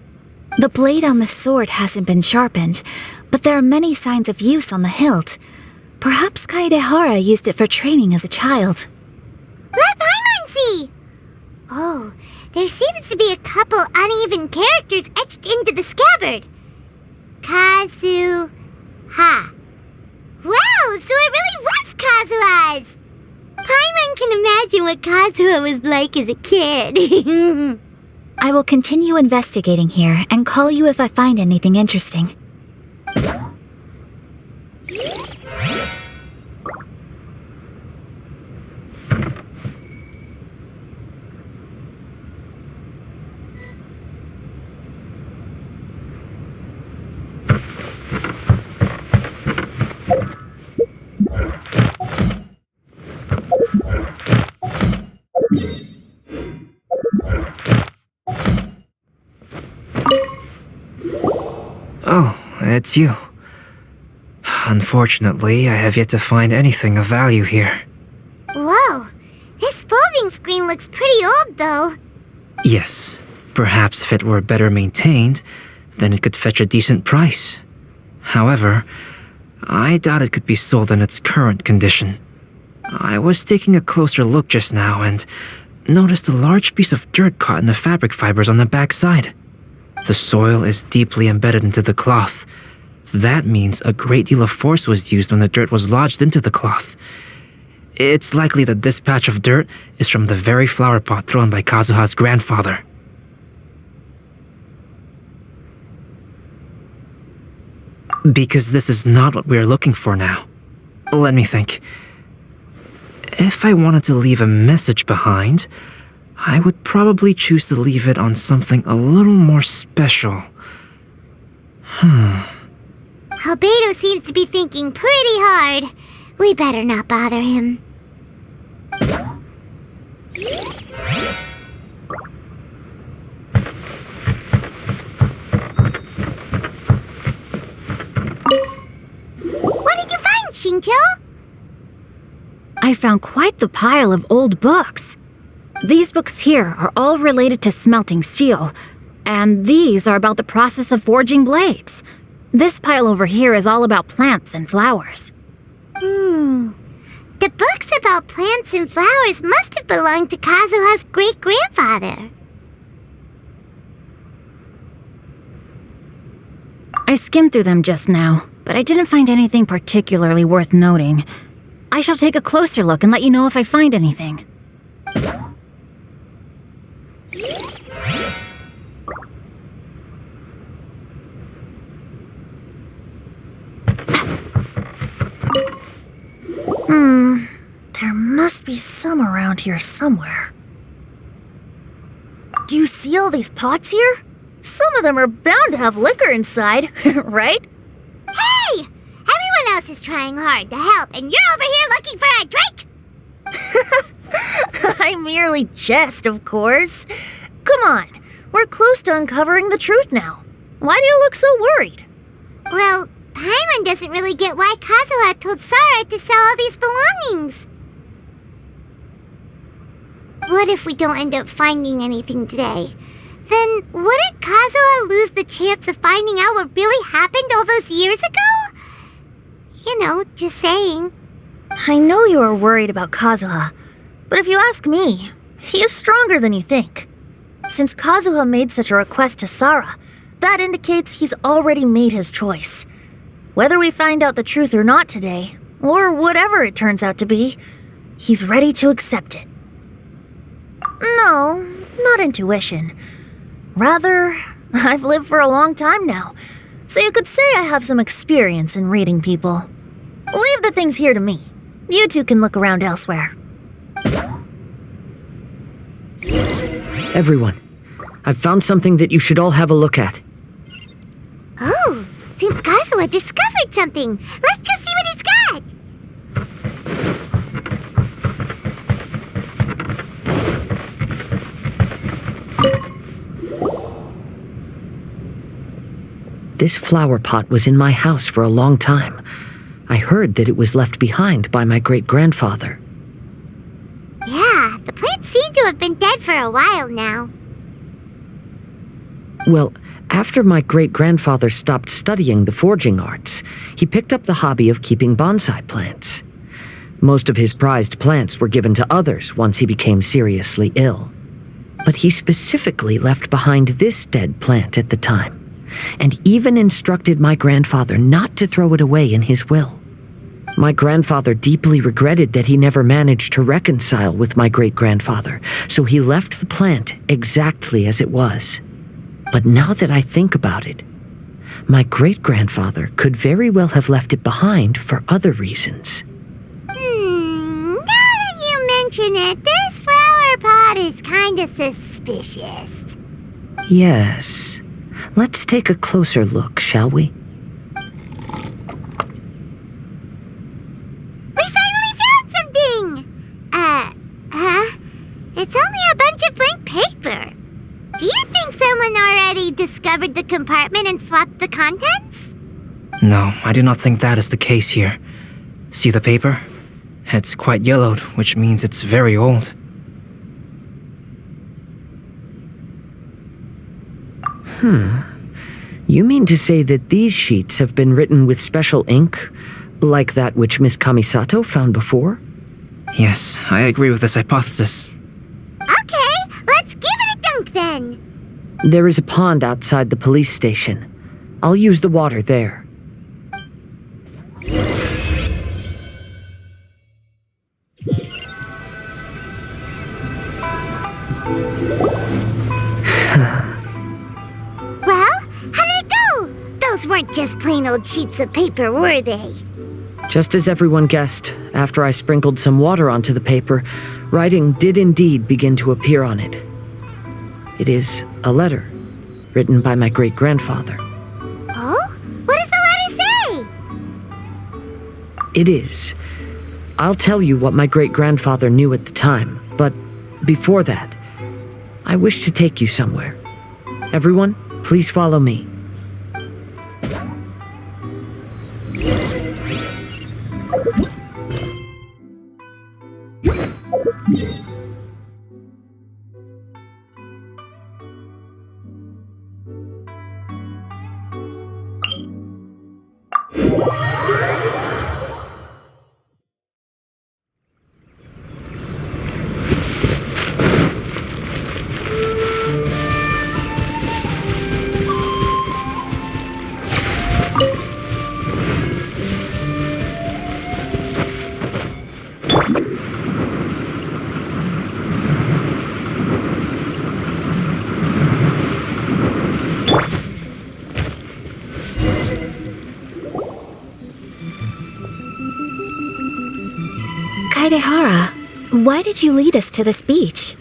The blade on the sword hasn't been sharpened, but there are many signs of use on the hilt. Perhaps Kaidehara used it for training as a child. Let Paimon see! Oh, there seems to be a couple uneven characters etched into the scabbard. Kazuha. Wow, so it really was Kazuha's! Paimon can imagine what Kazuha was like as a kid. I will continue investigating here and call you if I find anything interesting. Oh, it's you. Unfortunately, I have yet to find anything of value here. Whoa, this folding screen looks pretty old though. Yes, perhaps if it were better maintained, then it could fetch a decent price. However, I doubt it could be sold in its current condition. I was taking a closer look just now and noticed a large piece of dirt caught in the fabric fibers on the back side. The soil is deeply embedded into the cloth. That means a great deal of force was used when the dirt was lodged into the cloth. It's likely that this patch of dirt is from the very flower pot thrown by Kazuha's grandfather. Because this is not what we are looking for now. Let me think. If I wanted to leave a message behind, I would probably choose to leave it on something a little more special. Albedo seems to be thinking pretty hard. We better not bother him. What did you find, Xingqiu? I found quite the pile of old books. These books here are all related to smelting steel, and these are about the process of forging blades. This pile over here is all about plants and flowers. The books about plants and flowers must have belonged to Kazuha's great-grandfather. I skimmed through them just now, but I didn't find anything particularly worth noting. I shall take a closer look and let you know if I find anything. There must be some around here somewhere. Do you see all these pots here? Some of them are bound to have liquor inside, right? Hey! Everyone else is trying hard to help, and you're over here looking for a drink? I merely jest, of course. Come on, we're close to uncovering the truth now. Why do you look so worried? Well, Paimon doesn't really get why Kazuha told Sara to sell all these belongings. What if we don't end up finding anything today? Then wouldn't Kazuha lose the chance of finding out what really happened all those years ago? You know, just saying. I know you are worried about Kazuha, but if you ask me, he is stronger than you think. Since Kazuha made such a request to Sara, that indicates he's already made his choice. Whether we find out the truth or not today, or whatever it turns out to be, he's ready to accept it. No, not intuition. Rather, I've lived for a long time now, so you could say I have some experience in reading people. Leave the things here to me. You two can look around elsewhere. Everyone, I've found something that you should all have a look at. Oh, seems Kazuha discovered something. Let's go see what he's got. This flower pot was in my house for a long time. I heard that it was left behind by my great-grandfather. dad seemed to have been dead for a while now. Well, after my great-grandfather stopped studying the forging arts, he picked up the hobby of keeping bonsai plants. Most of his prized plants were given to others once he became seriously ill. But he specifically left behind this dead plant at the time, and even instructed my grandfather not to throw it away in his will. My grandfather deeply regretted that he never managed to reconcile with my great-grandfather, so he left the plant exactly as it was. But now that I think about it, my great-grandfather could very well have left it behind for other reasons. Now that you mention it, this flower pot is kinda suspicious. Yes. Let's take a closer look, shall we? We finally found something! It's only a bunch of blank paper. Do you think someone already discovered the compartment and swapped the contents? No, I do not think that is the case here. See the paper? It's quite yellowed, which means it's very old. You mean to say that these sheets have been written with special ink, like that which Miss Kamisato found before? Yes, I agree with this hypothesis. Okay, let's give it a dunk then. There is a pond outside the police station. I'll use the water there. Those weren't just plain old sheets of paper, were they? Just as everyone guessed, after I sprinkled some water onto the paper, writing did indeed begin to appear on it. It is a letter, written by my great-grandfather. Oh? What does the letter say? It is. I'll tell you what my great-grandfather knew at the time, but before that, I wish to take you somewhere. Everyone, please follow me. Kaedehara, why did you lead us to this beach?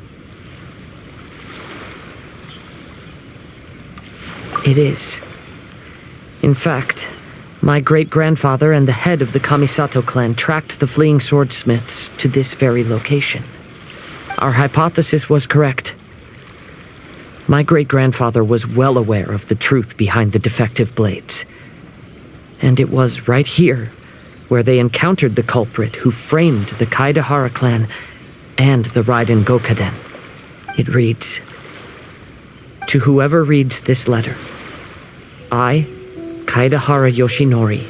It is. In fact, my great-grandfather and the head of the Kamisato clan tracked the fleeing swordsmiths to this very location. Our hypothesis was correct. My great-grandfather was well aware of the truth behind the defective blades. And it was right here where they encountered the culprit who framed the Kaedehara clan and the Raiden Gokaden. It reads, "To whoever reads this letter, I, Kaedehara Yoshinori,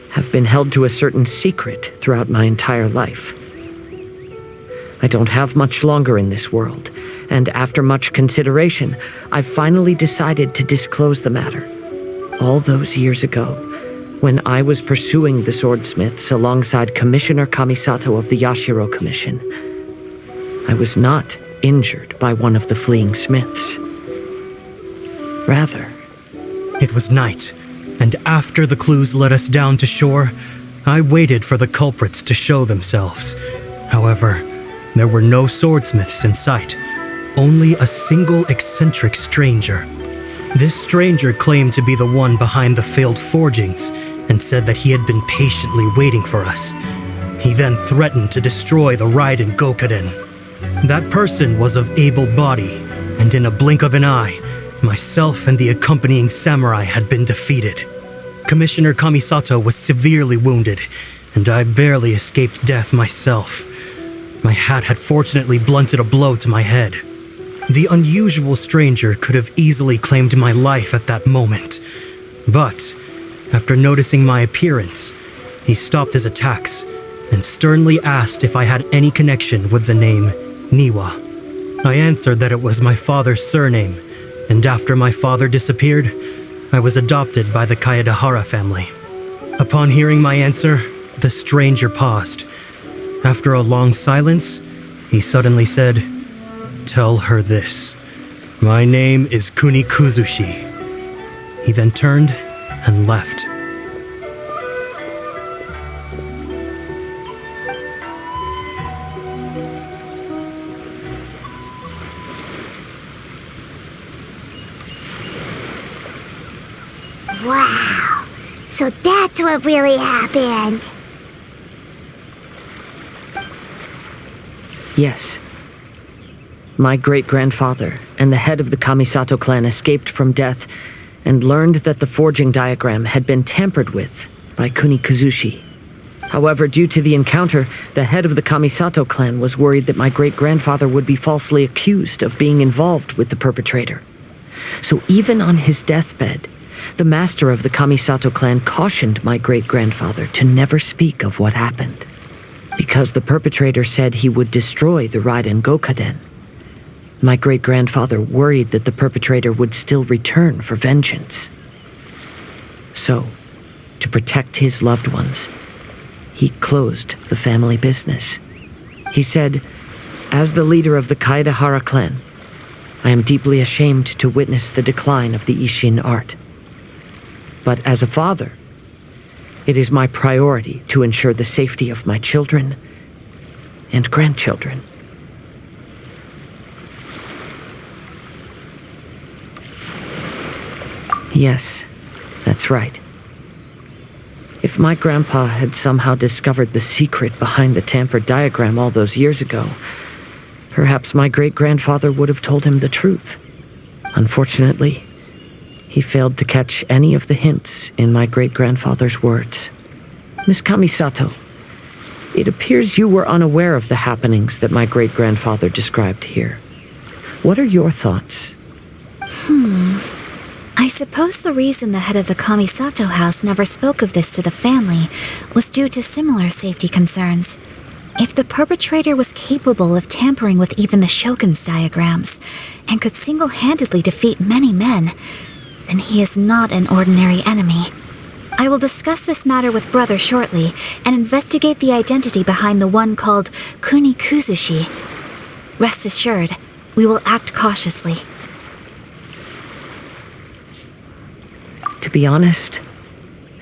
have been held to a certain secret throughout my entire life. I don't have much longer in this world, and after much consideration, I finally decided to disclose the matter. All those years ago, when I was pursuing the swordsmiths alongside Commissioner Kamisato of the Yashiro Commission, I was not injured by one of the fleeing smiths. Rather, it was night, and after the clues led us down to shore, I waited for the culprits to show themselves. However, there were no swordsmiths in sight, only a single eccentric stranger. This stranger claimed to be the one behind the failed forgings and said that he had been patiently waiting for us. He then threatened to destroy the Raiden Gokaden. That person was of able body, and in a blink of an eye, myself and the accompanying samurai had been defeated. Commissioner Kamisato was severely wounded, and I barely escaped death myself. My hat had fortunately blunted a blow to my head. The unusual stranger could have easily claimed my life at that moment. But, after noticing my appearance, he stopped his attacks and sternly asked if I had any connection with the name Niwa. I answered that it was my father's surname, and after my father disappeared, I was adopted by the Kaedahara family. Upon hearing my answer, the stranger paused. After a long silence, he suddenly said, "Tell her this. My name is Kunikuzushi." He then turned and left. Wow. So that's what really happened. Yes. My great-grandfather and the head of the Kamisato clan escaped from death and learned that the forging diagram had been tampered with by Kunikuzushi. However, due to the encounter, the head of the Kamisato clan was worried that my great-grandfather would be falsely accused of being involved with the perpetrator. So even on his deathbed, the master of the Kamisato clan cautioned my great-grandfather to never speak of what happened, because the perpetrator said he would destroy the Raiden Gokaden. My great-grandfather worried that the perpetrator would still return for vengeance. So, to protect his loved ones, he closed the family business. He said, "As the leader of the Kaedahara clan, I am deeply ashamed to witness the decline of the Isshin art. But as a father, it is my priority to ensure the safety of my children and grandchildren." Yes, that's right. If my grandpa had somehow discovered the secret behind the tampered diagram all those years ago, perhaps my great-grandfather would have told him the truth. Unfortunately, he failed to catch any of the hints in my great-grandfather's words. Miss Kamisato, it appears you were unaware of the happenings that my great-grandfather described here. What are your thoughts? I suppose the reason the head of the Kamisato house never spoke of this to the family was due to similar safety concerns. If the perpetrator was capable of tampering with even the Shogun's diagrams and could single-handedly defeat many men, then he is not an ordinary enemy. I will discuss this matter with Brother shortly and investigate the identity behind the one called Kunikuzushi. Rest assured, we will act cautiously. To be honest,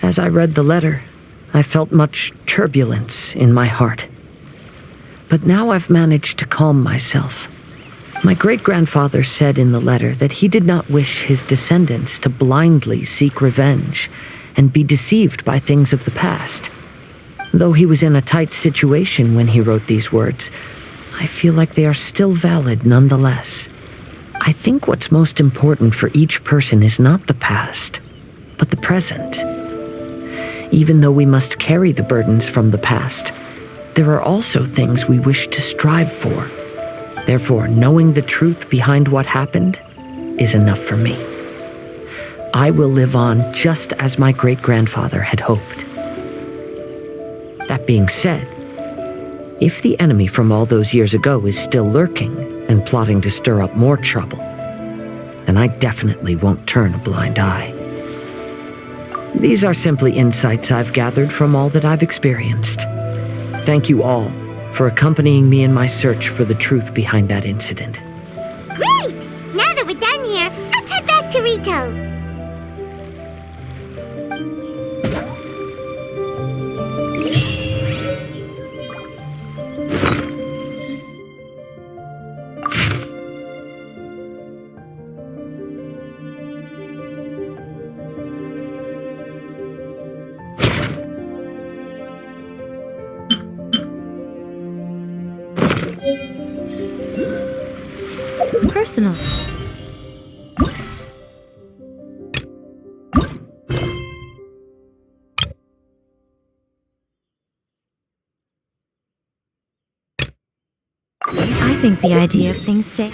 as I read the letter, I felt much turbulence in my heart. But now I've managed to calm myself. My great-grandfather said in the letter that he did not wish his descendants to blindly seek revenge and be deceived by things of the past. Though he was in a tight situation when he wrote these words, I feel like they are still valid nonetheless. I think what's most important for each person is not the past, but the present. Even though we must carry the burdens from the past, there are also things we wish to strive for. Therefore, knowing the truth behind what happened is enough for me. I will live on just as my great-grandfather had hoped. That being said, if the enemy from all those years ago is still lurking and plotting to stir up more trouble, then I definitely won't turn a blind eye. These are simply insights I've gathered from all that I've experienced. Thank you all for accompanying me in my search for the truth behind that incident. Great! Now that we're done here, let's head back to Rito. Personal. I think the idea of things stay.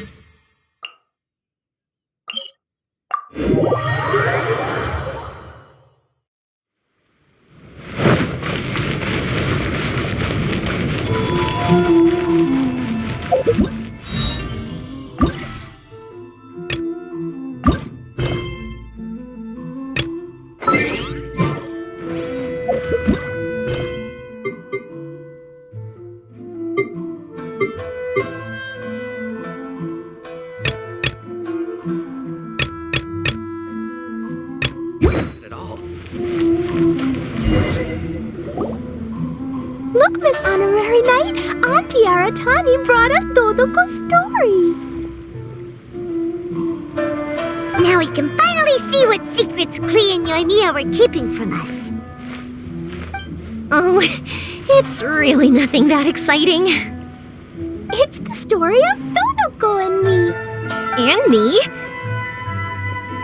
Look, Miss Honorary Knight, Auntie Aratani brought us Dodoko's story. Now we can finally see what secrets Klee and Yoimiya were keeping from us. Oh, it's really nothing that exciting. It's the story of Dodoko and me. And me.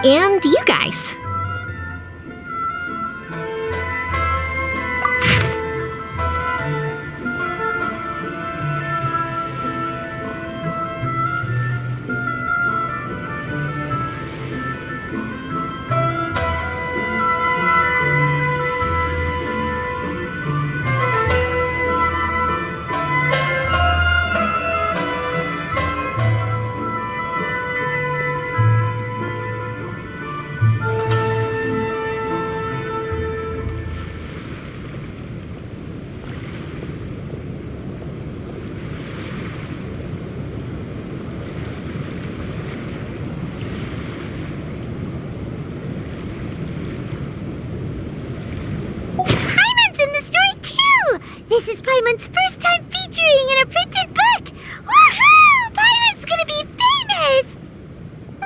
And you guys. This is Paimon's first time featuring in a printed book! Woohoo! Paimon's gonna be famous!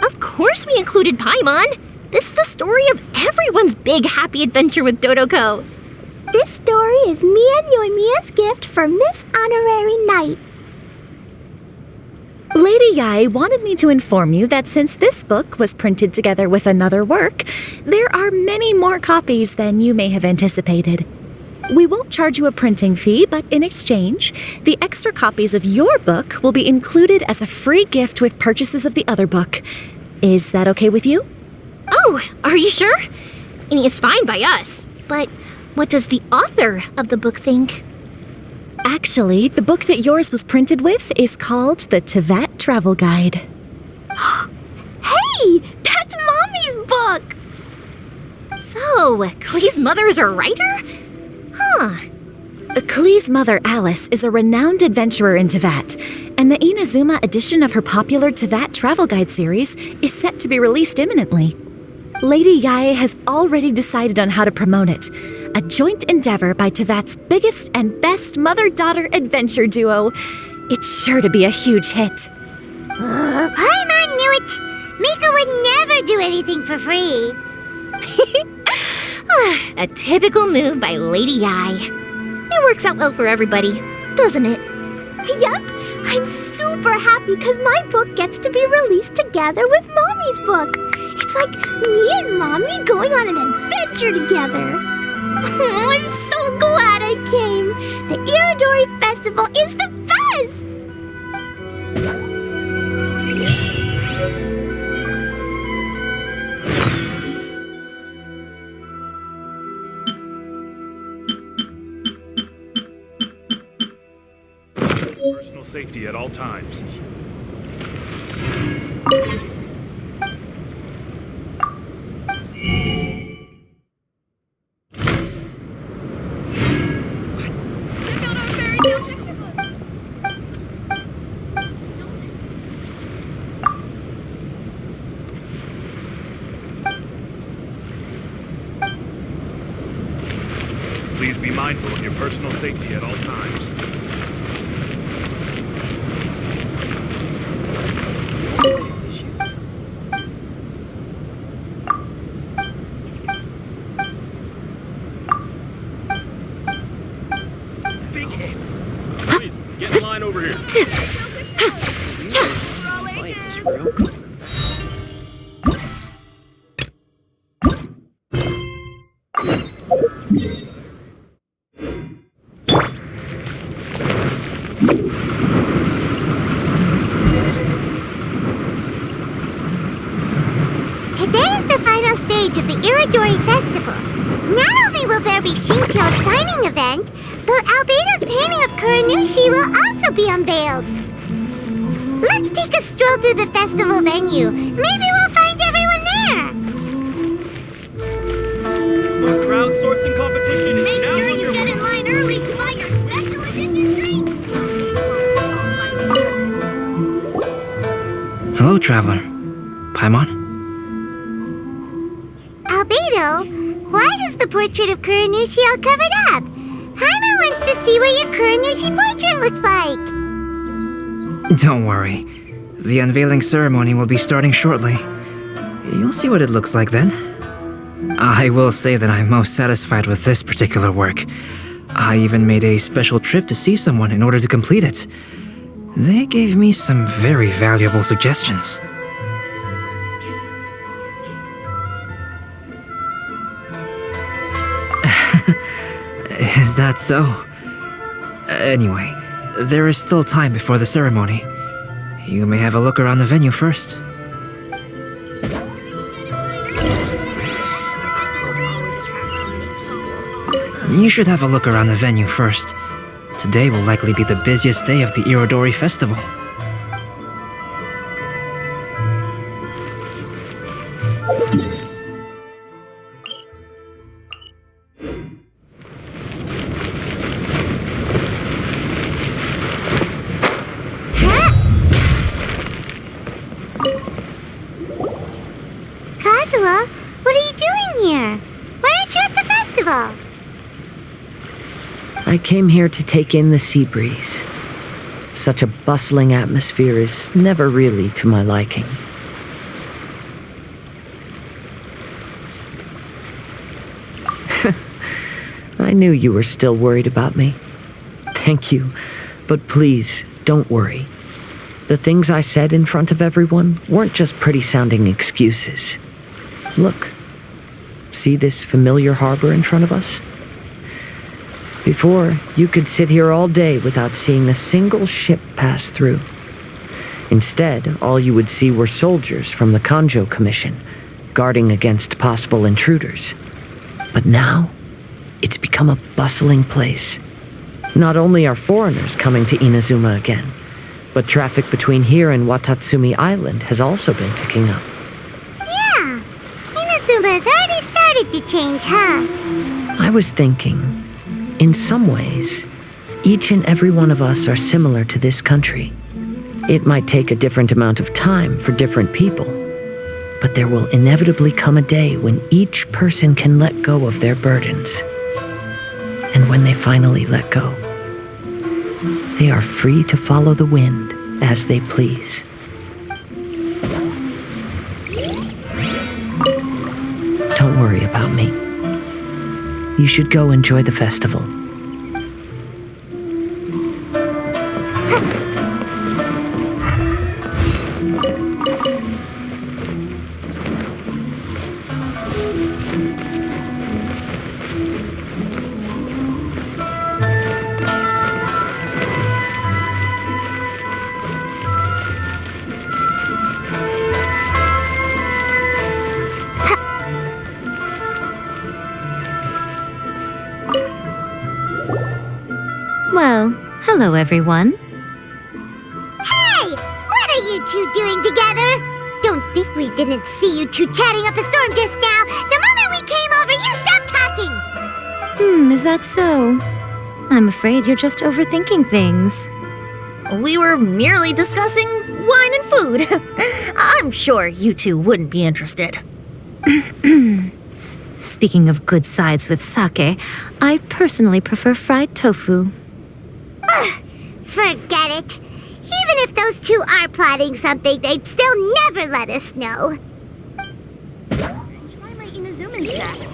Of course we included Paimon! This is the story of everyone's big happy adventure with Dodoko. This story is me and Yoimiya's gift for Miss Honorary Knight. Lady Yai wanted me to inform you that since this book was printed together with another work, there are many more copies than you may have anticipated. We won't charge you a printing fee, but in exchange, the extra copies of your book will be included as a free gift with purchases of the other book. Is that okay with you? Oh, are you sure? I mean, it's fine by us, but what does the author of the book think? Actually, the book that yours was printed with is called the Teyvat Travel Guide. Hey, that's Mommy's book! So, Klee's mother is a writer? Huh. Klee's mother, Alice, is a renowned adventurer in Teyvat, and the Inazuma edition of her popular Teyvat Travel Guide series is set to be released imminently. Lady Yai has already decided on how to promote it, a joint endeavor by Teyvat's biggest and best mother-daughter adventure duo. It's sure to be a huge hit. Paimon knew it! Mika would never do anything for free. A typical move by Lady Yai. It works out well for everybody, doesn't it? Yep, I'm super happy because my book gets to be released together with Mommy's book. It's like me and Mommy going on an adventure together. Oh, I'm so glad I came. The Irodori Festival is the best! Personal safety at all times. Please be mindful of your personal safety at all times. Big hit. Please, get in line over here. Irodori Festival. Not only will there be Xingqiu's signing event, but Albedo's painting of Kuranushi will also be unveiled. Let's take a stroll through the festival venue. Maybe we'll find everyone there. Our crowdsourcing competition is Make now sure you underway. get in line early to buy your special edition drinks. Hello, traveler. Paimon? Albedo, why is the portrait of Kuranushi all covered up? Paimon wants to see what your Kuranushi portrait looks like. Don't worry. The unveiling ceremony will be starting shortly. You'll see what it looks like then. I will say that I'm most satisfied with this particular work. I even made a special trip to see someone in order to complete it. They gave me some very valuable suggestions. Is that so? Anyway, there is still time before the ceremony. You may have a look around the venue first. You should have a look around the venue first. Today will likely be the busiest day of the Irodori Festival. Kazuha, what are you doing here? Why aren't you at the festival? I came here to take in the sea breeze. Such a bustling atmosphere is never really to my liking. I knew you were still worried about me. Thank you, but please, don't worry. The things I said in front of everyone weren't just pretty-sounding excuses. Look, see this familiar harbor in front of us? Before, you could sit here all day without seeing a single ship pass through. Instead, all you would see were soldiers from the Kanjo Commission, guarding against possible intruders. But now, it's become a bustling place. Not only are foreigners coming to Inazuma again, but traffic between here and Watatsumi Island has also been picking up. Yeah, Inazuma has already started to change, huh? I was thinking, in some ways, each and every one of us are similar to this country. It might take a different amount of time for different people, but there will inevitably come a day when each person can let go of their burdens. And when they finally let go, they are free to follow the wind as they please. Don't worry about me. You should go enjoy the festival. Well, hello everyone. Hey! What are you two doing together? Don't think we didn't see you two chatting up a storm just now. The moment we came over, you stopped talking! Is that so? I'm afraid you're just overthinking things. We were merely discussing wine and food. I'm sure you two wouldn't be interested. Speaking of good sides with sake, I personally prefer fried tofu. Forget it. Even if those two are plotting something, they'd still never let us know. Try my Inazuman snacks.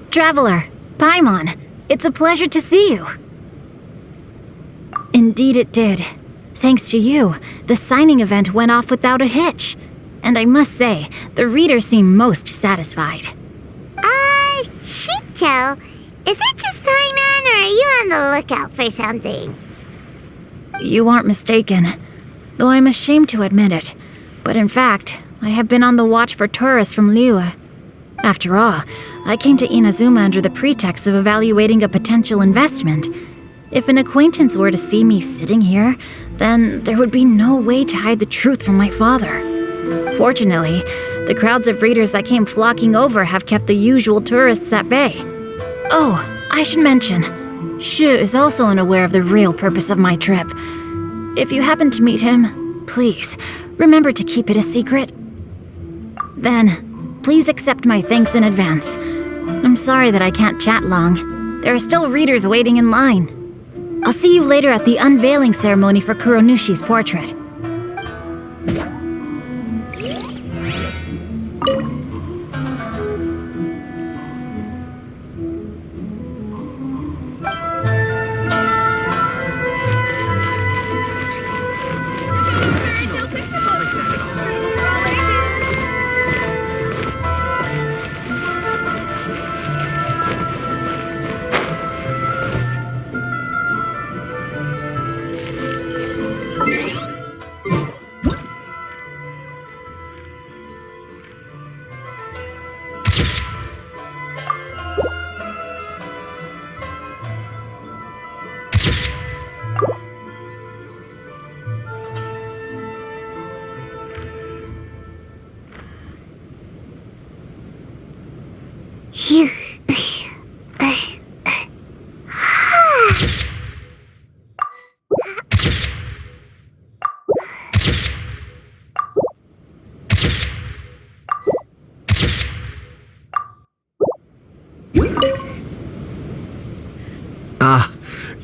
Traveler, Paimon, it's a pleasure to see you. Indeed it did. Thanks to you, the signing event went off without a hitch. And I must say, the readers seem most satisfied. Shincho, is it just my man, or are you on the lookout for something? You aren't mistaken, though I'm ashamed to admit it. But in fact, I have been on the watch for tourists from Liyue. After all, I came to Inazuma under the pretext of evaluating a potential investment. If an acquaintance were to see me sitting here, then there would be no way to hide the truth from my father. Fortunately, the crowds of readers that came flocking over have kept the usual tourists at bay. Oh, I should mention, Shu is also unaware of the real purpose of my trip. If you happen to meet him, please, remember to keep it a secret. Then, please accept my thanks in advance. I'm sorry that I can't chat long. There are still readers waiting in line. I'll see you later at the unveiling ceremony for Kuronushi's portrait.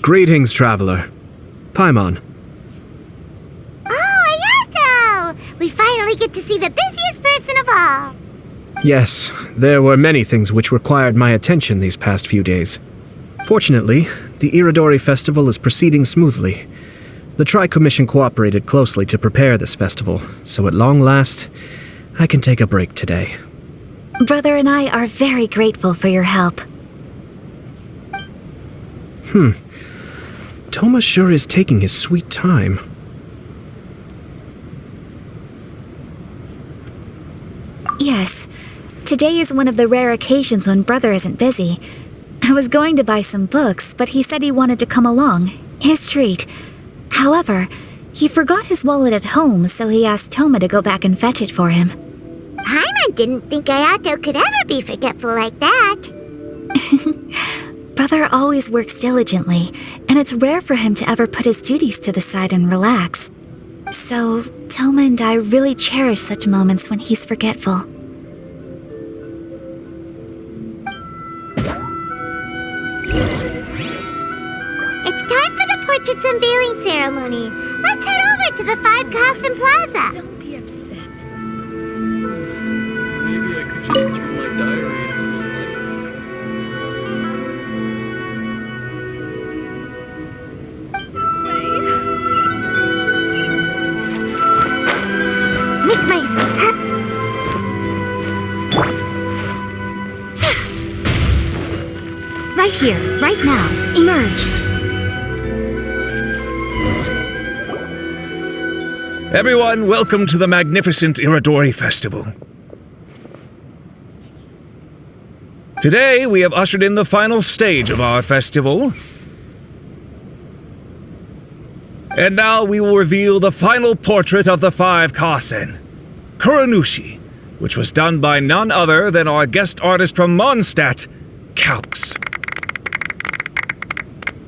Greetings, traveler. Paimon. Oh, Ayato! We finally get to see the busiest person of all. Yes, there were many things which required my attention these past few days. Fortunately, the Irodori festival is proceeding smoothly. The Tri-Commission cooperated closely to prepare this festival, so at long last, I can take a break today. Brother and I are very grateful for your help. Toma sure is taking his sweet time. Yes. Today is one of the rare occasions when Brother isn't busy. I was going to buy some books, but he said he wanted to come along. His treat. However, he forgot his wallet at home, so he asked Toma to go back and fetch it for him. Paimon didn't think Ayato could ever be forgetful like that. Brother always works diligently, and it's rare for him to ever put his duties to the side and relax. So, Toma and I really cherish such moments when he's forgetful. It's time for the portrait's unveiling ceremony. Let's head over to the 5 Kasen Plaza. Don't be upset. Maybe I could just turn my diary into a Make my... Right here, right now. Emerge. Everyone, welcome to the magnificent Irodori Festival. Today, we have ushered in the final stage of our festival. And now we will reveal the final portrait of the 5 Kasen, Kuronushi, which was done by none other than our guest artist from Mondstadt, Calx.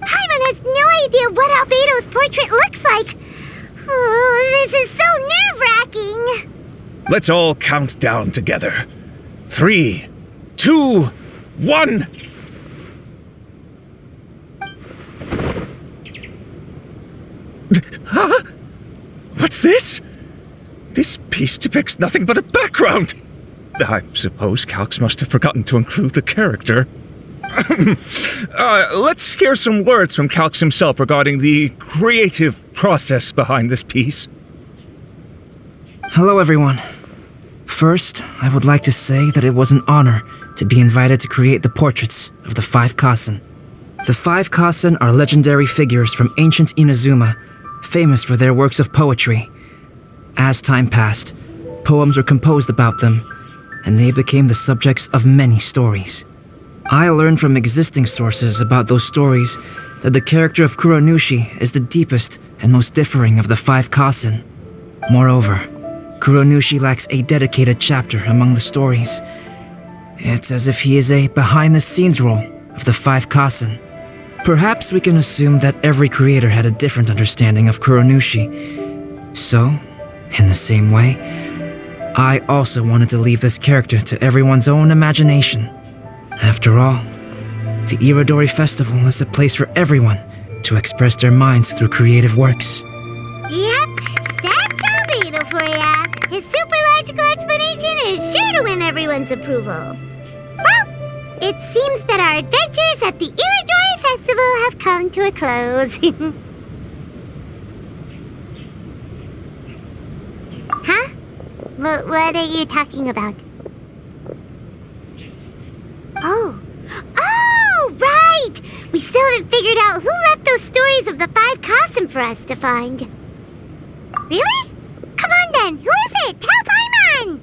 Paimon has no idea what Albedo's portrait looks like. Oh, this is so nerve-wracking. Let's all count down together. 3, 2, 1. Huh? What's this? This piece depicts nothing but a background. I suppose Calx must have forgotten to include the character. Let's hear some words from Calx himself regarding the creative process behind this piece. Hello, everyone. First, I would like to say that it was an honor to be invited to create the portraits of the 5 Kasen. The 5 Kasen are legendary figures from ancient Inazuma, famous for their works of poetry. As time passed, poems were composed about them, and they became the subjects of many stories. I learned from existing sources about those stories that the character of Kuronushi is the deepest and most differing of the 5 Kasen. Moreover, Kuronushi lacks a dedicated chapter among the stories. It's as if he is a behind-the-scenes role of the 5 Kasen. Perhaps we can assume that every creator had a different understanding of Kuronushi. So, in the same way, I also wanted to leave this character to everyone's own imagination. After all, the Irodori Festival is a place for everyone to express their minds through creative works. Yep, that's Albedo for ya. His super logical explanation is sure to win everyone's approval. Well, it seems that our adventures at the Irodori Festival have come to a close. Huh? What are you talking about? Oh, right! We still haven't figured out who left those stories of the 5 Kasen for us to find. Really? Come on then, who is it? Tell Paimon!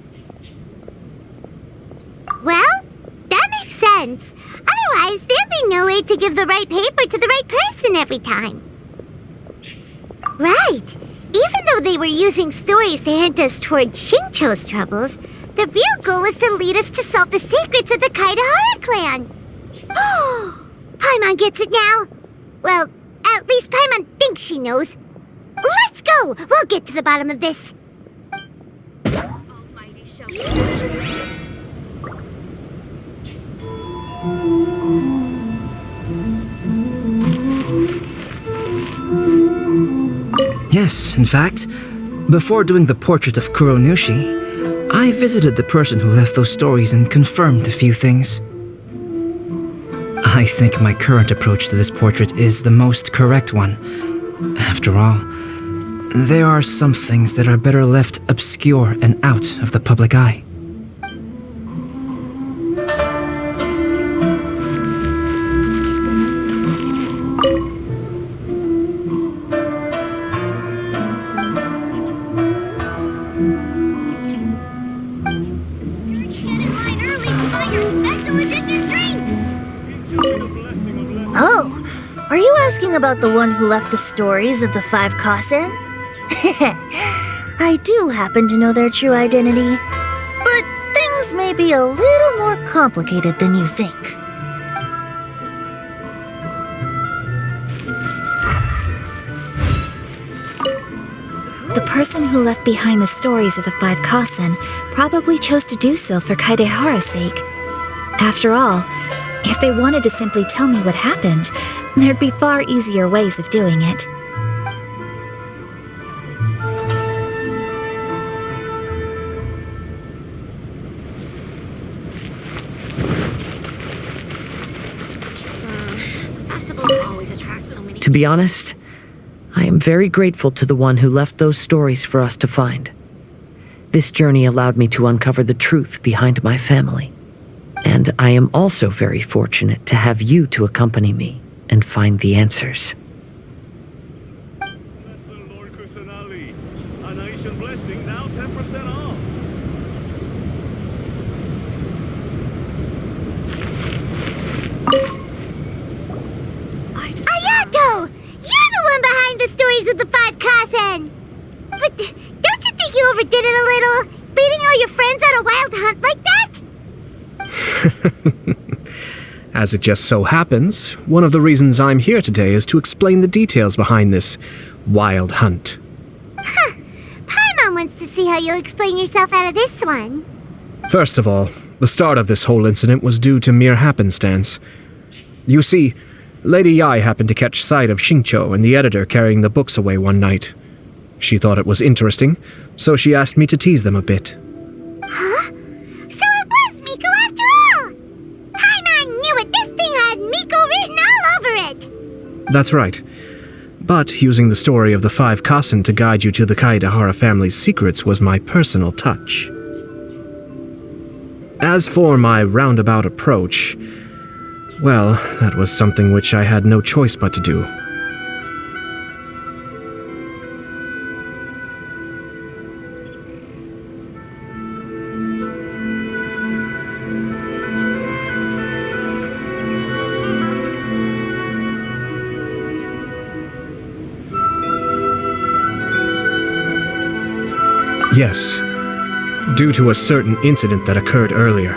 Well, that makes sense. Otherwise, there'd be no way to give the right paper to the right person every time. Right. Even though they were using stories to hint us toward Xingqiu's troubles, the real goal was to lead us to solve the secrets of the Kaidahara clan. Oh, Paimon gets it now. Well, at least Paimon thinks she knows. Let's go! We'll get to the bottom of this. Yes, in fact, before doing the portrait of Kuronushi, I visited the person who left those stories and confirmed a few things. I think my current approach to this portrait is the most correct one. After all, there are some things that are better left obscure and out of the public eye. Oh, are you asking about the one who left the stories of the 5 Kasen? I do happen to know their true identity, but things may be a little more complicated than you think. The person who left behind the stories of the 5 Kasen probably chose to do so for Kaidehara's sake. After all, if they wanted to simply tell me what happened, there'd be far easier ways of doing it. To be honest, I am very grateful to the one who left those stories for us to find. This journey allowed me to uncover the truth behind my family. And I am also very fortunate to have you to accompany me and find the answers. Lord Kusanali, a nation blessing now 10% off. Ayato! You're the one behind the stories of the 5 Kasen! But don't you think you overdid it a little? Leading all your friends on a wild hunt like that? As it just so happens, one of the reasons I'm here today is to explain the details behind this wild hunt. Huh. Paimon wants to see how you'll explain yourself out of this one. First of all, the start of this whole incident was due to mere happenstance. You see, Lady Yai happened to catch sight of Xingqiu and the editor carrying the books away one night. She thought it was interesting, so she asked me to tease them a bit. Huh? So it was Miko after all! Paimon knew it! This thing That's right. But using the story of the 5 Kassen to guide you to the Kaedehara family's secrets was my personal touch. As for my roundabout approach, well, that was something which I had no choice but to do. Yes. Due to a certain incident that occurred earlier,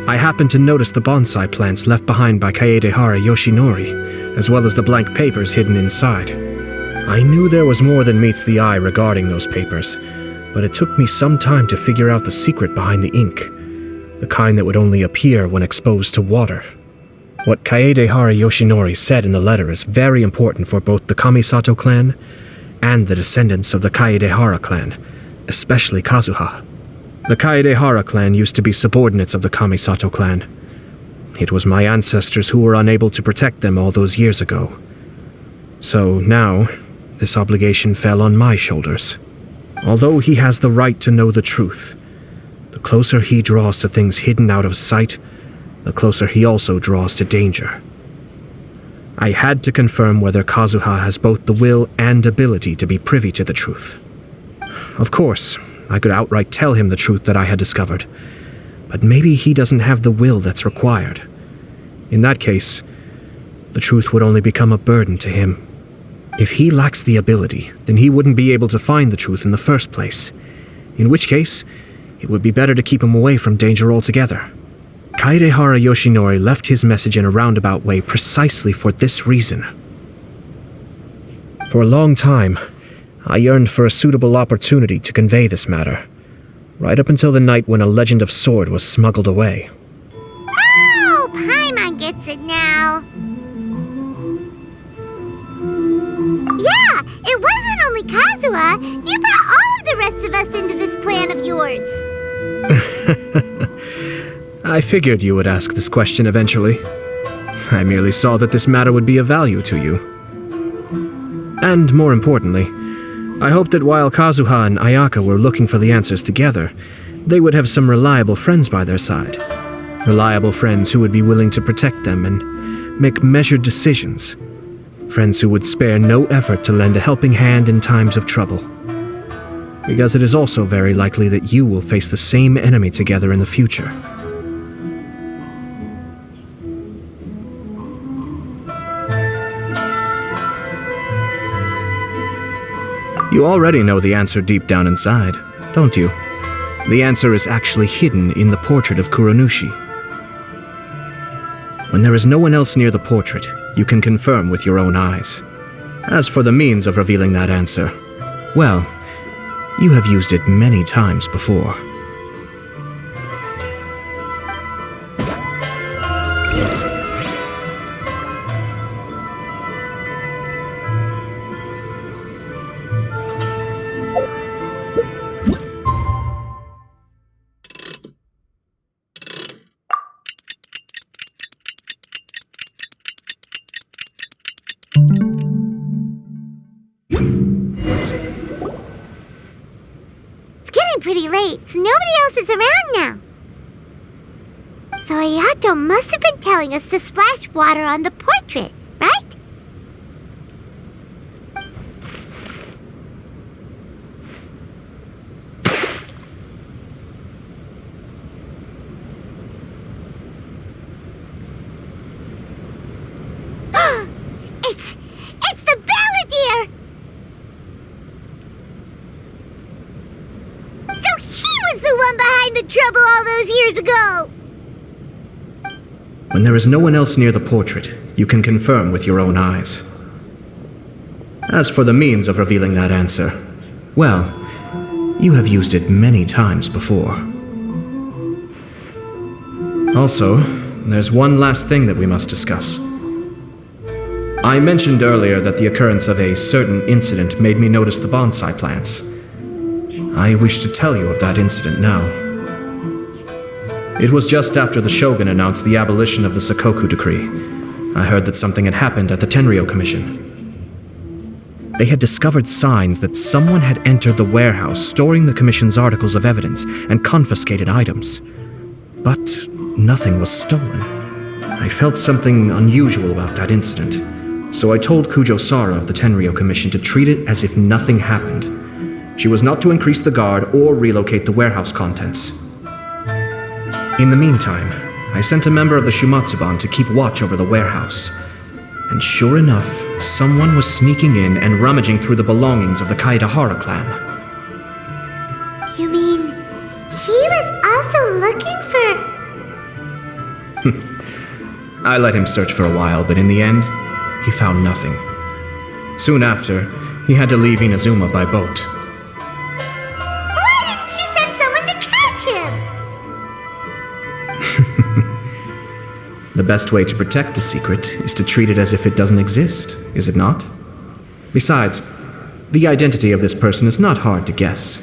I happened to notice the bonsai plants left behind by Kaedehara Yoshinori, as well as the blank papers hidden inside. I knew there was more than meets the eye regarding those papers, but it took me some time to figure out the secret behind the ink, the kind that would only appear when exposed to water. What Kaedehara Yoshinori said in the letter is very important for both the Kamisato clan and the descendants of the Kaedehara clan, especially Kazuha. The Kaedehara clan used to be subordinates of the Kamisato clan. It was my ancestors who were unable to protect them all those years ago. So now, this obligation fell on my shoulders. Although he has the right to know the truth, the closer he draws to things hidden out of sight, the closer he also draws to danger. I had to confirm whether Kazuha has both the will and ability to be privy to the truth. Of course, I could outright tell him the truth that I had discovered, but maybe he doesn't have the will that's required. In that case, the truth would only become a burden to him. If he lacks the ability, then he wouldn't be able to find the truth in the first place, in which case, it would be better to keep him away from danger altogether. Kaedehara Yoshinori left his message in a roundabout way precisely for this reason. For a long time, I yearned for a suitable opportunity to convey this matter, right up until the night when a legend of sword was smuggled away. Oh, Paimon gets it now. Yeah, it wasn't only Kazuha. You brought all of the rest of us into this plan of yours. I figured you would ask this question eventually. I merely saw that this matter would be of value to you. And more importantly, I hoped that while Kazuha and Ayaka were looking for the answers together, they would have some reliable friends by their side. Reliable friends who would be willing to protect them and make measured decisions. Friends who would spare no effort to lend a helping hand in times of trouble. Because it is also very likely that you will face the same enemy together in the future. You already know the answer deep down inside, don't you? The answer is actually hidden in the portrait of Kuronushi. When there is no one else near the portrait, you can confirm with your own eyes. As for the means of revealing that answer, well, you have used it many times before. Pretty late, so nobody else is around now. So Ayato must have been telling us to splash water on the portrait, right? It's the Balladeer! The one behind the trouble all those years ago! When there is no one else near the portrait, you can confirm with your own eyes. As for the means of revealing that answer, well, you have used it many times before. Also, there's one last thing that we must discuss. I mentioned earlier that the occurrence of a certain incident made me notice the bonsai plants. I wish to tell you of that incident now. It was just after the Shogun announced the abolition of the Sakoku decree. I heard that something had happened at the Tenryo Commission. They had discovered signs that someone had entered the warehouse storing the Commission's articles of evidence and confiscated items. But nothing was stolen. I felt something unusual about that incident, so I told Kujo-Sara of the Tenryo Commission to treat it as if nothing happened. She was not to increase the guard or relocate the warehouse contents. In the meantime, I sent a member of the Shumatsuban to keep watch over the warehouse. And sure enough, someone was sneaking in and rummaging through the belongings of the Kaedahara clan. You mean he was also looking for... I let him search for a while, but in the end, he found nothing. Soon after, he had to leave Inazuma by boat. Why didn't you send someone to catch him? The best way to protect a secret is to treat it as if it doesn't exist, is it not? Besides, the identity of this person is not hard to guess.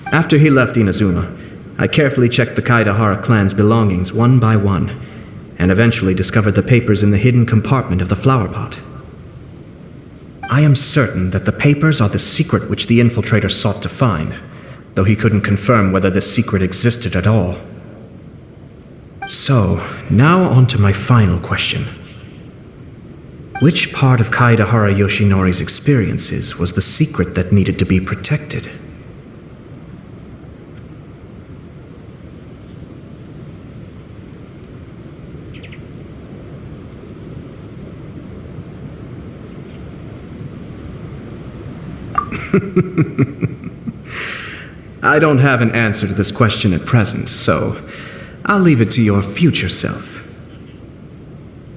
After he left Inazuma, I carefully checked the Kaedahara clan's belongings one by one, and eventually discovered the papers in the hidden compartment of the flower pot. I am certain that the papers are the secret which the infiltrator sought to find, though he couldn't confirm whether this secret existed at all. So, now on to my final question. Which part of Kaedahara Yoshinori's experiences was the secret that needed to be protected? I don't have an answer to this question at present, so I'll leave it to your future self.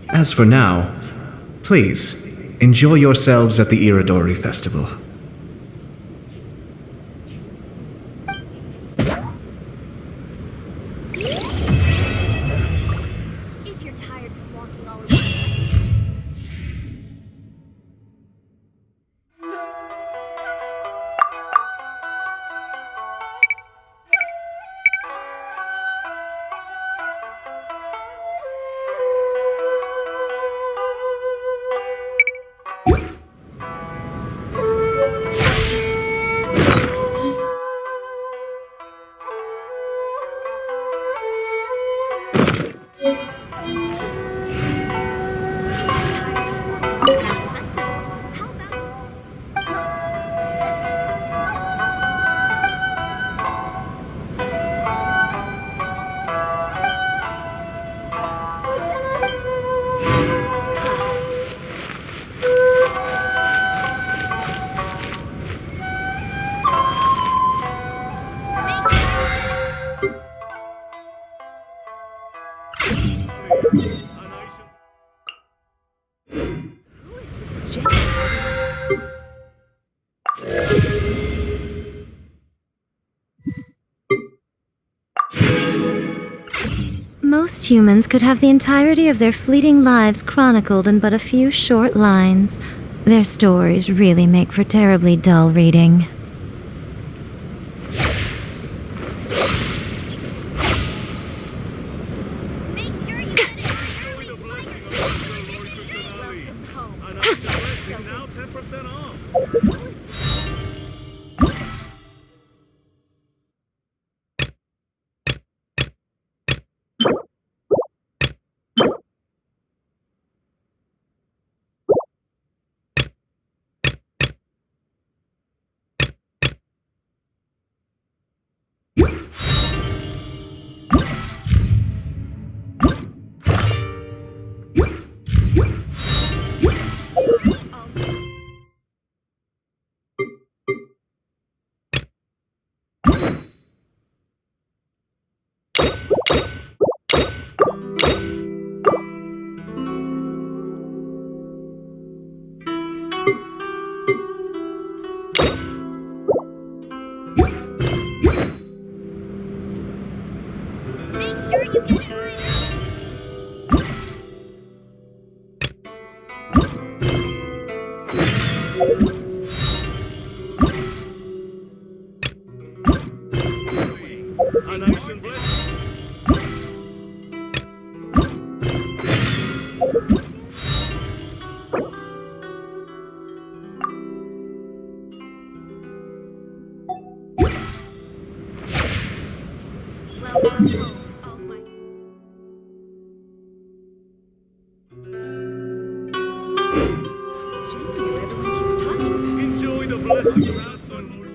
As for now, please, enjoy yourselves at the Irodori Festival. Most humans could have the entirety of their fleeting lives chronicled in but a few short lines. Their stories really make for terribly dull reading. Enjoy the blessing of our son.